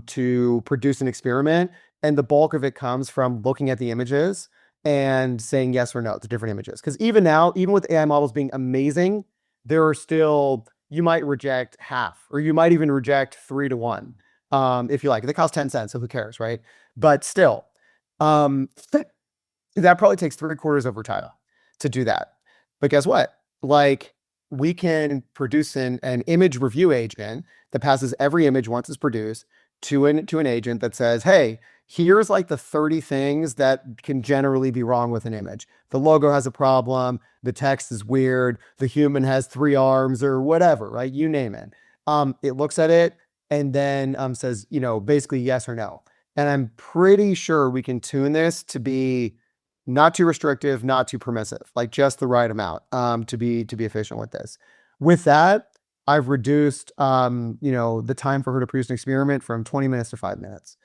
to produce an experiment. And the bulk of it comes from looking at the images and saying yes or no to different images. Because even now, even with AI models being amazing, there are still, you might reject half, or you might even reject 3 to 1. If you like, they cost 10 cents, so who cares, right? But still, that probably takes 3/4 of our time to do that. But guess what? Like, we can produce an image review agent that passes every image once it's produced to an agent that says, hey, here's like the 30 things that can generally be wrong with an image. The logo has a problem, the text is weird, the human has 3 arms or whatever, right? You name it. It looks at it and then says, basically yes or no. And I'm pretty sure we can tune this to be not too restrictive, not too permissive, like just the right amount to be efficient with this. With that, I've reduced the time for her to produce an experiment from 20 minutes to 5 minutes.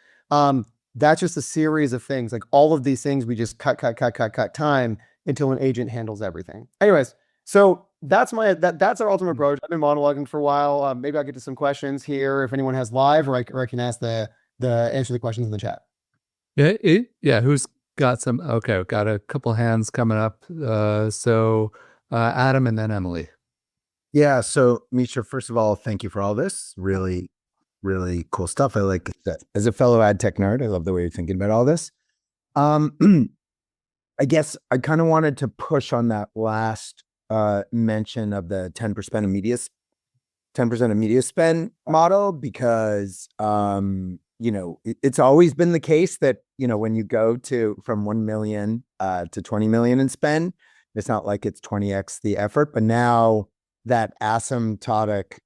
That's just a series of things. Like all of these things, we just cut time until an agent handles everything. Anyways, so that's our ultimate approach. I've been monologuing for a while. Maybe I'll get to some questions here if anyone has live, or I can ask the answer the questions in the chat. Yeah. Who's got some? Okay, we've got a couple hands coming up. So Adam and then Emily. Yeah. So Misha, first of all, thank you for all this. Really, really cool stuff. I like that. As a fellow ad tech nerd, I love the way you're thinking about all this. I guess I kind of wanted to push on that last mention of the 10% of media 10% of media spend model, because it's always been the case that when you go from 1 million to 20 million in spend, it's not like it's 20x the effort, but now that asymptotic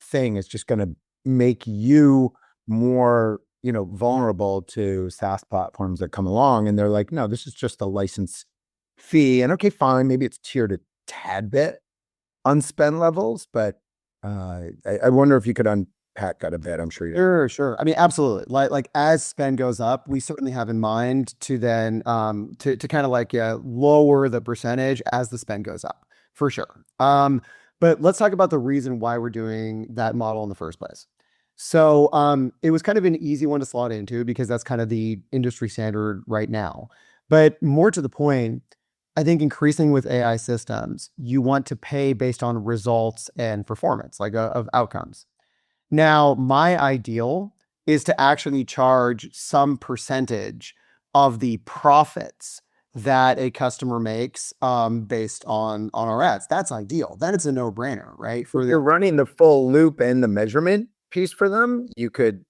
thing is just going to make you more vulnerable to SaaS platforms that come along, and they're like, no, this is just a license fee, and okay, fine, maybe it's tiered a tad bit on spend levels, but I wonder if you could unpack that a bit. I'm sure you. Sure. I mean, absolutely. Like as spend goes up, we certainly have in mind to then to kind of like lower the percentage as the spend goes up, for sure. But let's talk about the reason why we're doing that model in the first place. So it was kind of an easy one to slot into because that's kind of the industry standard right now. But more to the point, I think increasing with AI systems, you want to pay based on results and performance, like of outcomes. Now, my ideal is to actually charge some percentage of the profits that a customer makes based on our ads. That's ideal. Then it's a no-brainer, right? You're running the full loop and the measurement piece for them. You could.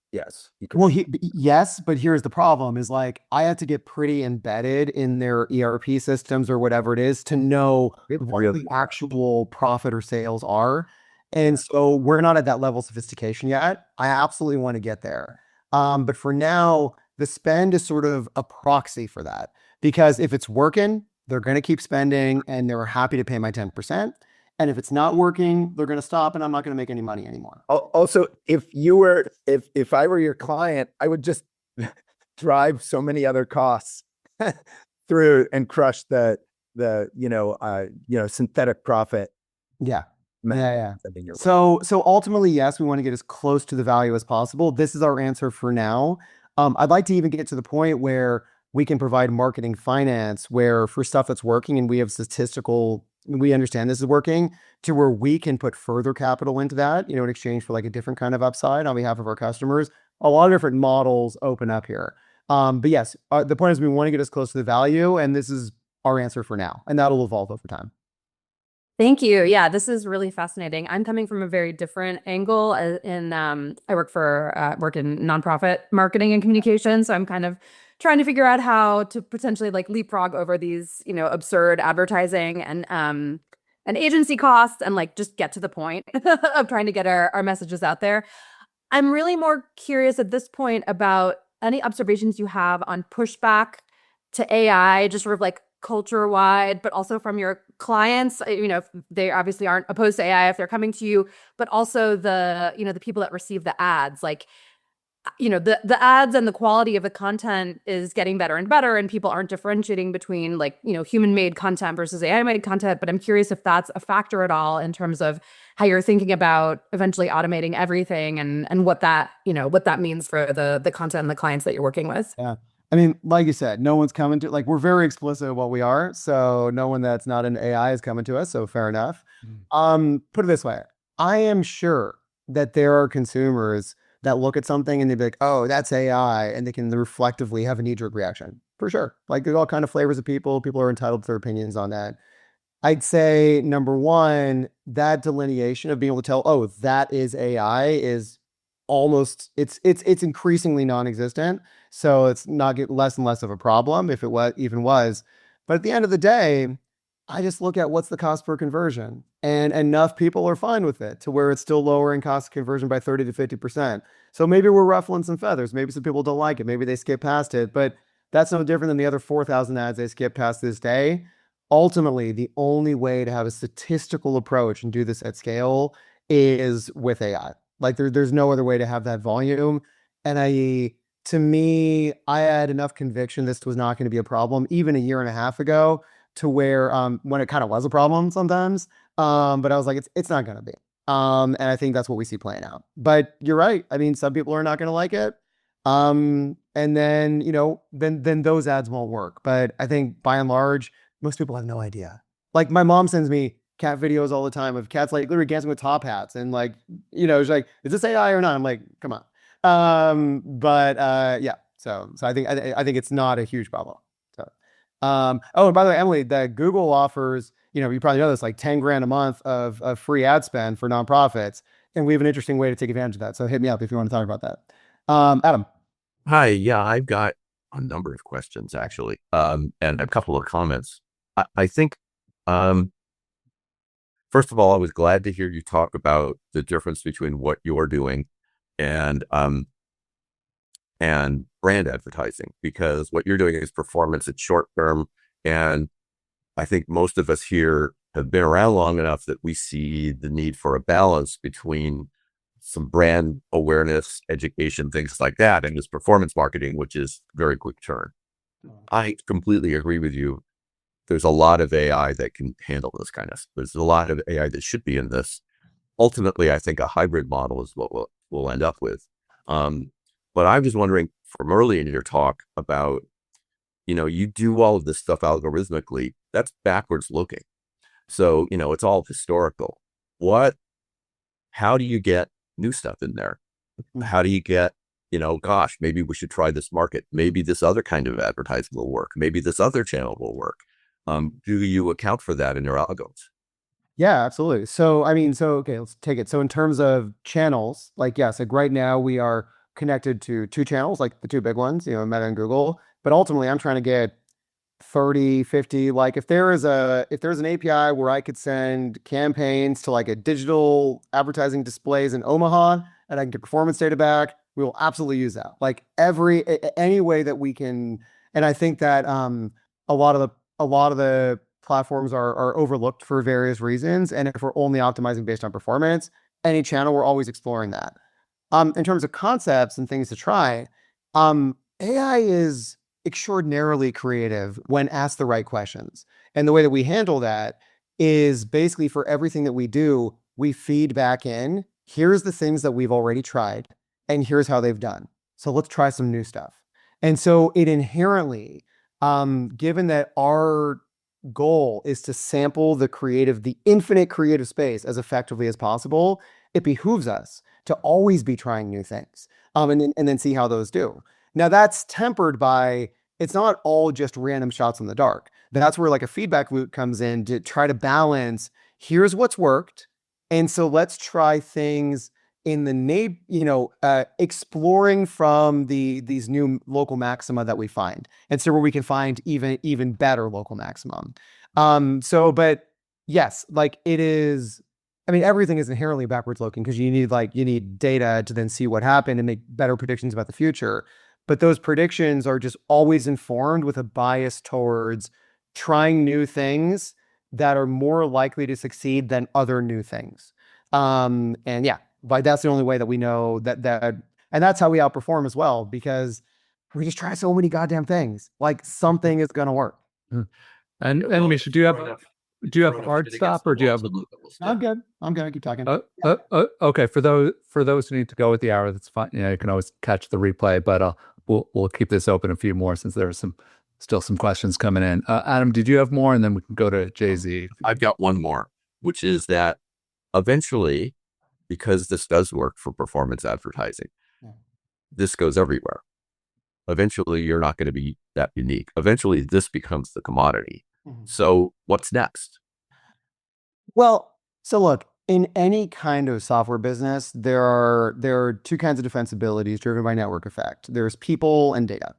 Well, yes, but here's the problem is like, I have to get pretty embedded in their ERP systems or whatever it is to know what the actual profit or sales are. And so we're not at that level of sophistication yet. I absolutely want to get there. But for now, the spend is sort of a proxy for that, because if it's working, they're going to keep spending and they're happy to pay my 10%. And if it's not working, they're going to stop and I'm not going to make any money anymore. Also, if I were your client, I would just drive so many other costs through and crush the synthetic profit. Yeah. So ultimately, yes, we want to get as close to the value as possible. This is our answer for now. I'd like to even get to the point where we can provide marketing finance, where for stuff that's working and we have we understand this is working, to where we can put further capital into that, in exchange for like a different kind of upside on behalf of our customers. A lot of different models open up here. But yes, the point is we want to get as close to the value, and this is our answer for now, and that'll evolve over time. Thank you. Yeah, this is really fascinating. I'm coming from a very different angle. I work in nonprofit marketing and communication, so I'm kind of trying to figure out how to potentially like leapfrog over these, absurd advertising and agency costs and like just get to the point of trying to get our messages out there. I'm really more curious at this point about any observations you have on pushback to AI, just sort of like culture wide, but also from your clients. They obviously aren't opposed to AI if they're coming to you, but also the people that receive the ads, like, the ads and the quality of the content is getting better and better, and people aren't differentiating between like, human made content versus AI made content. But I'm curious if that's a factor at all in terms of how you're thinking about eventually automating everything and what that means for the content and the clients that you're working with. Yeah. I mean, like you said, no one's coming to, like, we're very explicit of what we are. So no one that's not an AI is coming to us. So fair enough. Put it this way. I am sure that there are consumers that look at something and they'd be like, oh, that's AI. And they can reflectively have a knee-jerk reaction, for sure. Like there's all kind of flavors of people. People are entitled to their opinions on that. I'd say number one, that delineation of being able to tell, oh, that is AI is almost, it's increasingly non-existent. So it's not less and less of a problem if it even was. But at the end of the day, I just look at what's the cost per conversion, and enough people are fine with it to where it's still lowering cost of conversion by 30 to 50%. So maybe we're ruffling some feathers. Maybe some people don't like it. Maybe they skip past it, but that's no different than the other 4,000 ads they skip past this day. Ultimately, the only way to have a statistical approach and do this at scale is with AI. Like there's no other way to have that volume. And to me, I had enough conviction this was not going to be a problem even a year and a half ago to where when it kind of was a problem sometimes. But I was like, it's not gonna be. And I think that's what we see playing out. But you're right. I mean, some people are not gonna like it. And then, then those ads won't work. But I think by and large, most people have no idea. Like my mom sends me cat videos all the time of cats like literally dancing with top hats and like, she's like, is this AI or not? I'm like, come on. But yeah. So I think it's not a huge problem. So oh, and by the way, Emily, that Google offers, you probably know this, like 10 grand a month of free ad spend for nonprofits. And we have an interesting way to take advantage of that. So hit me up if you want to talk about that. Adam. Hi, yeah, I've got a number of questions actually, and a couple of comments. I think, first of all, I was glad to hear you talk about the difference between what you're doing and brand advertising, because what you're doing is performance, it's short term. And I think most of us here have been around long enough that we see the need for a balance between some brand awareness, education, things like that, and this performance marketing, which is very quick turn. I completely agree with you. There's a lot of AI that can handle this kind of stuff. There's a lot of AI that should be in this. Ultimately, I think a hybrid model is what we'll end up with. But I was wondering from early in your talk about, you do all of this stuff algorithmically. That's backwards looking. So, it's all historical. How do you get new stuff in there? How do you get, gosh, maybe we should try this market. Maybe this other kind of advertising will work. Maybe this other channel will work. Do you account for that in your algos? Yeah, absolutely. So, okay, let's take it. So in terms of channels, like, yes, like right now we are connected to two channels, like the two big ones, Meta and Google. But ultimately I'm trying to get 30, 50, like if there's an API where I could send campaigns to like a digital advertising displays in Omaha and I can get performance data back, we will absolutely use that. Like any way that we can. And I think that a lot of the platforms are overlooked for various reasons. And if we're only optimizing based on performance, any channel, we're always exploring that. In terms of concepts and things to try, AI is extraordinarily creative when asked the right questions. And the way that we handle that is basically for everything that we do, we feed back in, here's the things that we've already tried, and here's how they've done. So let's try some new stuff. And so it inherently, given that our goal is to sample the infinite creative space as effectively as possible, it behooves us to always be trying new things, and then see how those do. Now that's tempered by, it's not all just random shots in the dark. That's where like a feedback loop comes in to try to balance, here's what's worked. And so let's try things in the exploring from these new local maxima that we find. And so where we can find even better local maximum. But yes, like it is, everything is inherently backwards looking because you need data to then see what happened and make better predictions about the future. But those predictions are just always informed with a bias towards trying new things that are more likely to succeed than other new things. And yeah, but that's the only way that we know that, and that's how we outperform as well, because we just try so many goddamn things. Like something is going to work. And Misha, do you have hard stop or do you have? I'm good. Keep talking. Okay. For those who need to go with the hour, that's fine. You can always catch the replay, but we'll keep this open a few more since there are still some questions coming in. Adam, did you have more? And then we can go to Jay-Z. I've got one more, which is that eventually, because this does work for performance advertising, this goes everywhere. Eventually, you're not going to be that unique. Eventually, this becomes the commodity. So what's next? Well, so look, in any kind of software business, there are two kinds of defensibilities driven by network effect. There's people and data.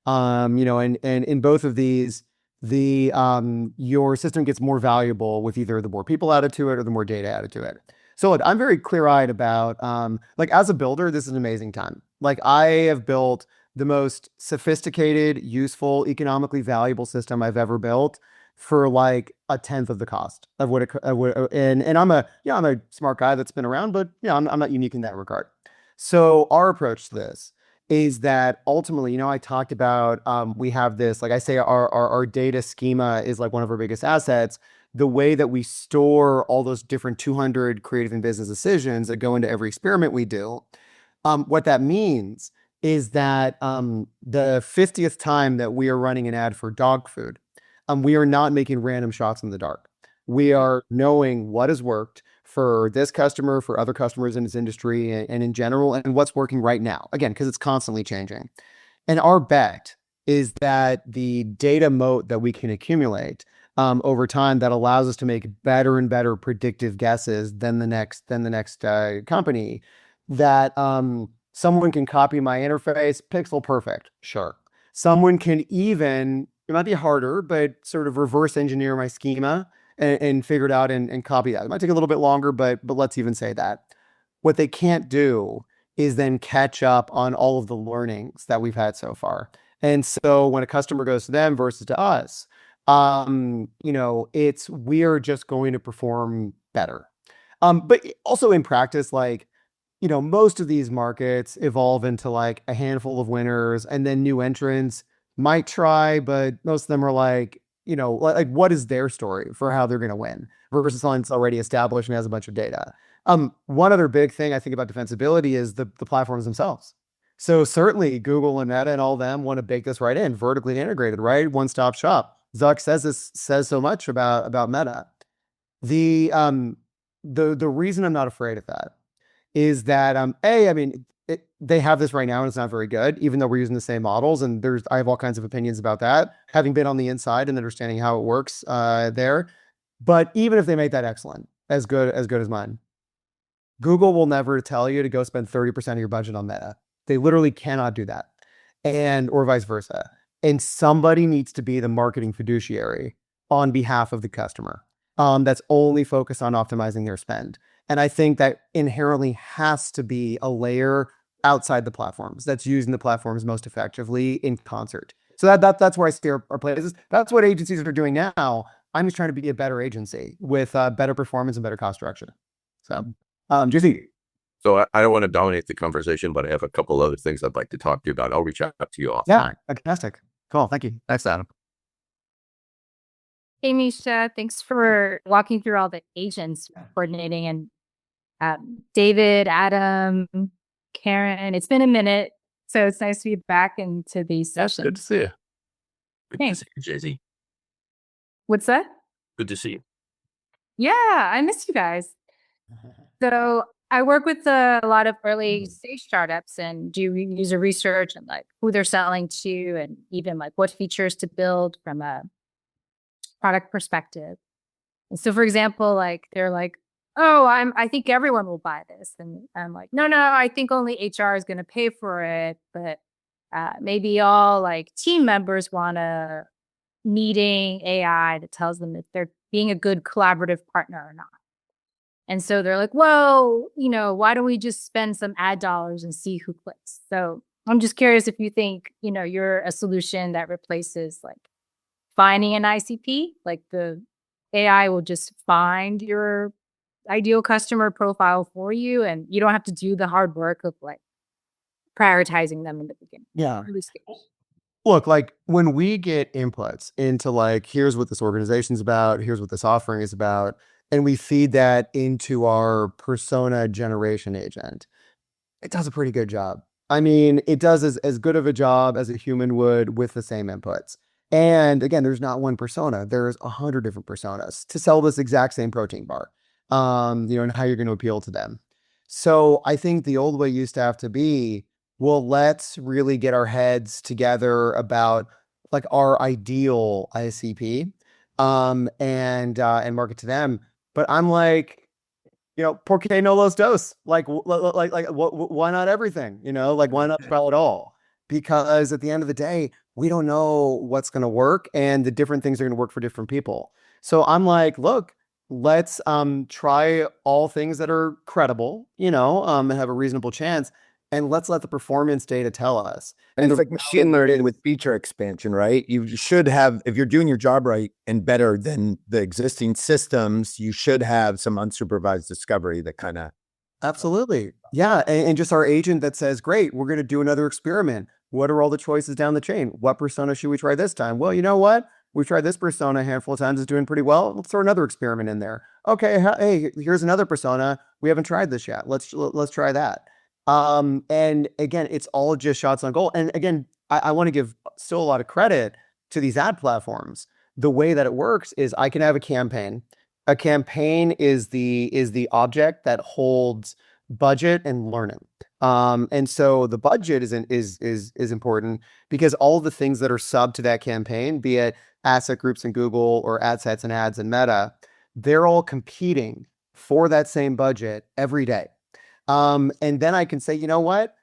And in both of these, your system gets more valuable with either the more people added to it or the more data added to it. So look, I'm very clear-eyed about, like as a builder, this is an amazing time. Like I have built the most sophisticated, useful, economically valuable system I've ever built for like a tenth of the cost of what and I'm a smart guy that's been around, but I'm not unique in that regard. So our approach to this is that ultimately, I talked about, we have this, like I say, our data schema is like one of our biggest assets. The way that we store all those different 200 creative and business decisions that go into every experiment we do, what that means is that the 50th time that we are running an ad for dog food, we are not making random shots in the dark. We are knowing what has worked for this customer, for other customers in this industry, and in general, and what's working right now. Again, because it's constantly changing. And our bet is that the data moat that we can accumulate over time that allows us to make better and better predictive guesses than the next company, that someone can copy my interface, pixel perfect, sure. Someone can even, it might be harder, but sort of reverse engineer my schema and figure it out and copy that. It might take a little bit longer, but let's even say that. What they can't do is then catch up on all of the learnings that we've had so far. And so when a customer goes to them versus to us, we're just going to perform better. But also in practice, like, most of these markets evolve into like a handful of winners, and then new entrants might try, but most of them are like, what is their story for how they're going to win versus someone that's already established and has a bunch of data. One other big thing I think about defensibility is the platforms themselves. So certainly Google and Meta and all them want to bake this right in, vertically integrated, right? One-stop shop. Zuck says so much about Meta. The reason I'm not afraid of that is that they have this right now and it's not very good, even though we're using the same models. And I have all kinds of opinions about that, having been on the inside and understanding how it works there. But even if they make that excellent, as good as mine, Google will never tell you to go spend 30% of your budget on Meta. They literally cannot do that, or vice versa. And somebody needs to be the marketing fiduciary on behalf of the customer. That's only focused on optimizing their spend. And I think that inherently has to be a layer outside the platforms that's using the platforms most effectively in concert. So that's where I see our places. That's what agencies are doing now. I'm just trying to be a better agency with better performance and better cost structure. So, Juicy. So I don't want to dominate the conversation, but I have a couple other things I'd like to talk to you about. I'll reach out to you offline. Yeah, fantastic. Cool. Thank you. Thanks, Adam. Hey, Misha, thanks for walking through all the agents coordinating, and David, Adam, Karen. It's been a minute, so it's nice to be back into these sessions. Good to see you. Good Thanks. to see you, Jay-Z. What's that? Good to see you. Yeah, I miss you guys. So I work with a lot of early stage startups and do user research and like who they're selling to, and even like what features to build from a product perspective. And so, for example, like they're like, "Oh, I think everyone will buy this," and I'm like, "No, I think only HR is going to pay for it, but maybe all like team members want a meeting AI that tells them if they're being a good collaborative partner or not." And so they're like, "Well, why don't we just spend some ad dollars and see who clicks?" So I'm just curious if you think, you're a solution that replaces like finding an ICP, like the AI will just find your ideal customer profile for you, and you don't have to do the hard work of like prioritizing them in the beginning. Yeah. Early stage. Look, like when we get inputs into like, here's what this organization's about, here's what this offering is about, and we feed that into our persona generation agent, it does a pretty good job. I mean, it does as good of a job as a human would with the same inputs. And again, there's not one persona. There's 100 different personas to sell this exact same protein bar, and how you're going to appeal to them. So I think the old way used to have to be, well, let's really get our heads together about like our ideal ICP, and market to them. But I'm like, por qué no los dos? Like, why not everything? Like, why not spell it all? Because at the end of the day, we don't know what's going to work, and the different things are going to work for different people. So I'm like, look, let's try all things that are credible, and have a reasonable chance, and let's let the performance data tell us. And it's the like machine learning with feature expansion, right? You should have, if you're doing your job right and better than the existing systems, you should have some unsupervised discovery that kind of. Absolutely. Yeah. And just our agent that says, great, we're going to do another experiment. What are all the choices down the chain? What persona should we try this time? Well, you know what? We've tried this persona a handful of times. It's doing pretty well. Let's throw another experiment in there. Okay. Hey, here's another persona. We haven't tried this yet. Let's try that. And again, it's all just shots on goal. And again, I want to give still a lot of credit to these ad platforms. The way that it works is I can have a campaign. A campaign is the object that holds budget and learning. And so the budget is important because all the things that are sub to that campaign, be it asset groups in Google or ad sets and ads in Meta, they're all competing for that same budget every day. And then I can say, you know what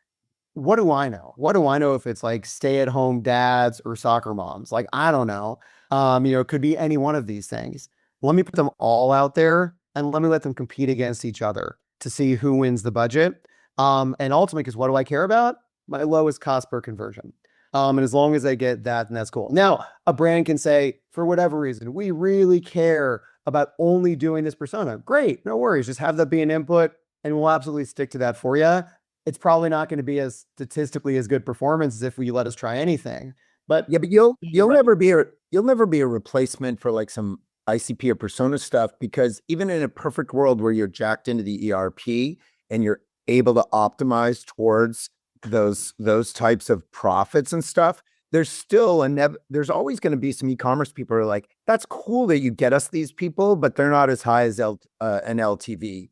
do I know? What do I know if it's like stay-at-home dads or soccer moms? Like, I don't know. It could be any one of these things. Let me put them all out there and let me let them compete against each other to see who wins the budget. And ultimately, because what do I care about? My lowest cost per conversion. And as long as I get that, then that's cool. Now, a brand can say, for whatever reason, we really care about only doing this persona. Great, no worries. Just have that be an input and we'll absolutely stick to that for you. It's probably not going to be as statistically as good performance as if we let us try anything. But yeah, but you'll never be a replacement for like some ICP or persona stuff, because even in a perfect world where you're jacked into the ERP and you're able to optimize towards those types of profits and stuff, there's still there's always going to be some e-commerce people who are like, that's cool that you get us these people, but they're not as high as an LTV.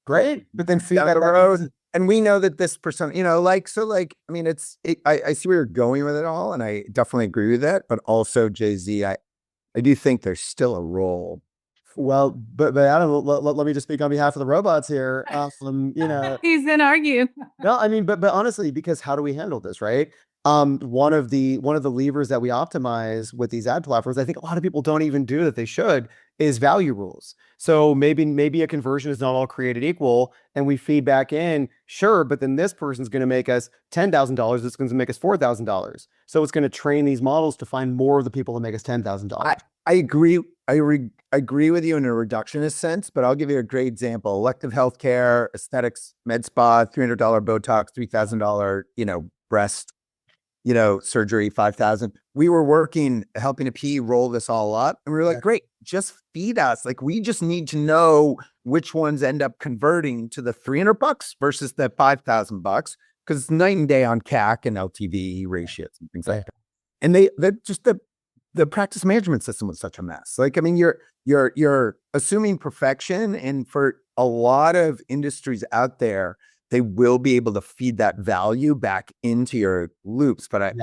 Great, but then Down the road. And we know that this person, I mean, I see where you're going with it all, and I definitely agree with that. But also, Jay-Z, I do think there's still a role. Well, but Adam, let me just speak on behalf of the robots here. He's gonna argue. No, I mean, but honestly, because how do we handle this, right? One of the levers that we optimize with these ad platforms, I think a lot of people don't even do that they should, is value rules. So maybe a conversion is not all created equal, and we feed back in, sure, but then this person's going to make us $10,000. This going to make us $4,000. So it's going to train these models to find more of the people that make us $10,000. I agree. I agree with you in a reductionist sense, but I'll give you a great example: elective healthcare, aesthetics, med spa, $300 Botox, $3,000, breast, surgery, 5,000. We were helping a PE roll this all up, and we were like, great, just feed us. Like, we just need to know which ones end up converting to the $300 versus the $5,000, because it's night and day on CAC and LTV ratios and things like that. And the practice management system was such a mess. Like, I mean, you're assuming perfection, and for a lot of industries out there, they will be able to feed that value back into your loops. But it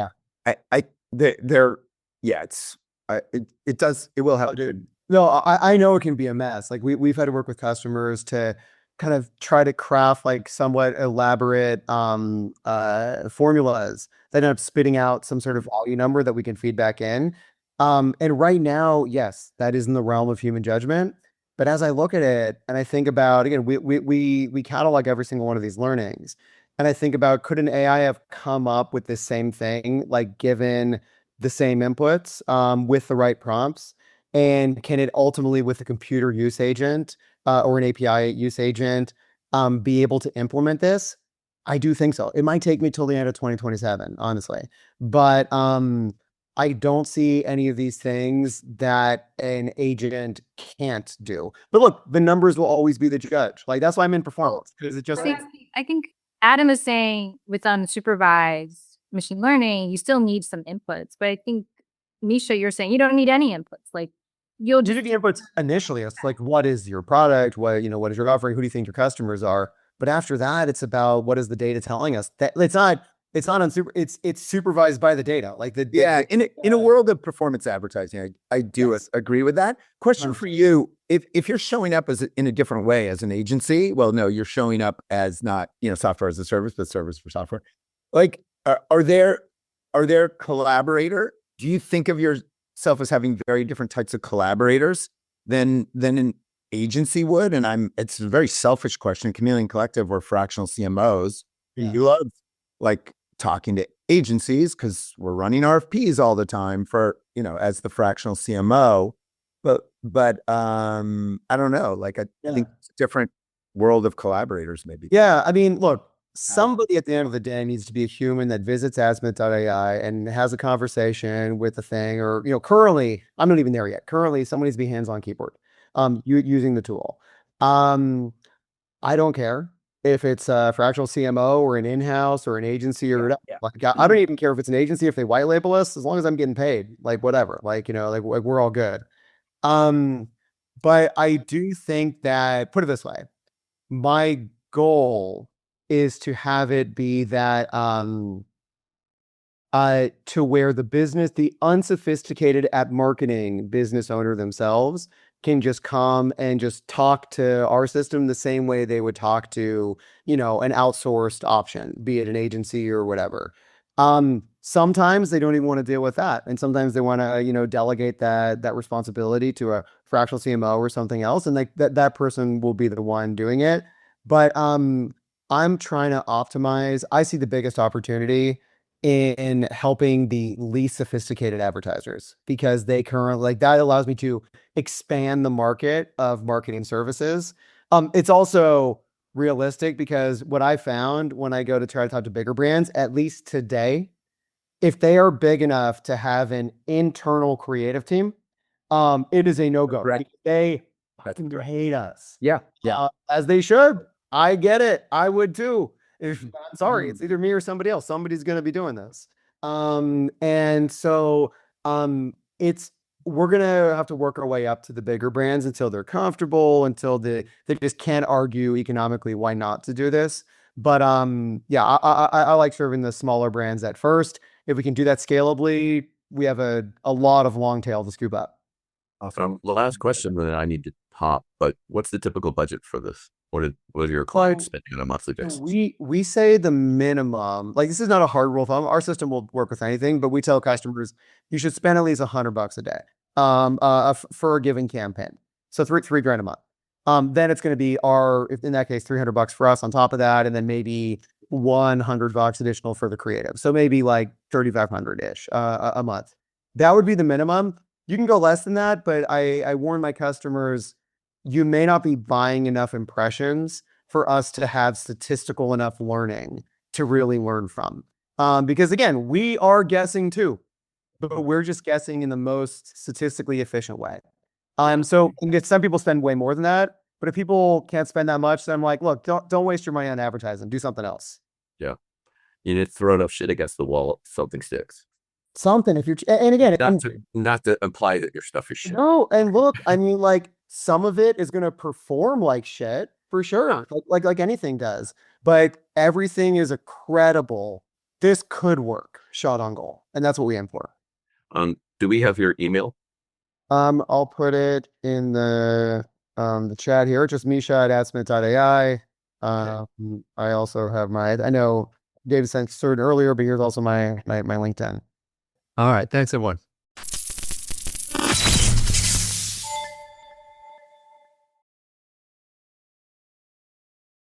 will help. Dude. No, I know it can be a mess. Like we've had to work with customers to kind of try to craft like somewhat elaborate formulas that end up spitting out some sort of value number that we can feed back in. And right now, yes, that is in the realm of human judgment. But as I look at it and I think about, again, we catalog every single one of these learnings. And I think about, could an AI have come up with the same thing, like given the same inputs with the right prompts? And can it ultimately, with a computer use agent or an API use agent, be able to implement this? I do think so. It might take me till the end of 2027, honestly. But I don't see any of these things that an agent can't do. But look, the numbers will always be the judge. Like, that's why I'm in performance. Because it just I think Adam is saying with unsupervised machine learning, you still need some inputs. But I think, Misha, you're saying you don't need any inputs. Like, you'll do the inputs initially. It's like, what is your product? What is your offering? Who do you think your customers are? But after that, it's about, what is the data telling us? That it's not it's supervised by the data. Like in a world of performance advertising, I do agree with that. Question for you: if you're showing up in a different way as an agency, well, no, you're showing up as not software as a service, but service for software. Like, are there are there do you think of yourself as having very different types of collaborators than an agency would? And it's a very selfish question. Chameleon Collective, we're fractional CMOs. You love like talking to agencies because we're running RFPs all the time for, as the fractional CMO. But I don't know, like I think it's a different world of collaborators maybe. Yeah, I mean, look, somebody at the end of the day needs to be a human that visits AdSmith.AI and has a conversation with the thing, or currently, I'm not even there yet. Currently, someone needs to be hands-on keyboard, using the tool. I don't care if it's a fractional CMO or an in-house or an agency or like, I don't even care if it's an agency, if they white label us, as long as I'm getting paid, like whatever, like like we're all good. But I do think that, put it this way, my goal is to have it be that to where the unsophisticated at marketing business owner themselves can just come and just talk to our system the same way they would talk to, an outsourced option, be it an agency or whatever. Sometimes they don't even want to deal with that. And sometimes they want to, delegate that responsibility to a fractional CMO or something else. And like that person will be the one doing it. But I'm trying to optimize. I see the biggest opportunity in helping the least sophisticated advertisers, because they currently, like, that allows me to expand the market of marketing services. It's also realistic, because what I found when I go to try to talk to bigger brands, at least today, if they are big enough to have an internal creative team, it is a no-go. Right. They fucking hate us. Yeah. As they should. I get it. I would too. If sorry, it's either me or somebody else. Somebody's going to be doing this. And so it's we're gonna have to work our way up to the bigger brands until they're comfortable, until they just can't argue economically why not to do this. But yeah, I like serving the smaller brands at first. If we can do that scalably, we have a lot of long tail to scoop up. Awesome. The last question that I need to top, but what's the typical budget for this? What are your clients spending on a monthly basis? We say the minimum, like, this is not a hard rule of thumb. Our system will work with anything, but we tell customers you should spend at least $100 a day for a given campaign. So three grand a month. Then it's going to be in that case, $300 for us on top of that, and then maybe $100 additional for the creative. So maybe like 3,500-ish a month. That would be the minimum. You can go less than that, but I warn my customers, you may not be buying enough impressions for us to have statistical enough learning to really learn from. Because again, we are guessing too, but we're just guessing in the most statistically efficient way. So some people spend way more than that, but if people can't spend that much, then I'm like, look, don't waste your money on advertising. Do something else. Yeah. You need to throw enough shit against the wall, something sticks. Something, if you're, and again, Not to imply that your stuff is shit. no, and look, I mean, like, some of it is going to perform like shit for sure, like anything does, but everything is a credible, this could work shot on goal, and that's what we aim for. Do we have your email? I'll put it in the chat here, just Misha at AdSmith.AI. I also have I know David sent certain earlier, but here's also my LinkedIn. All right. Thanks, everyone.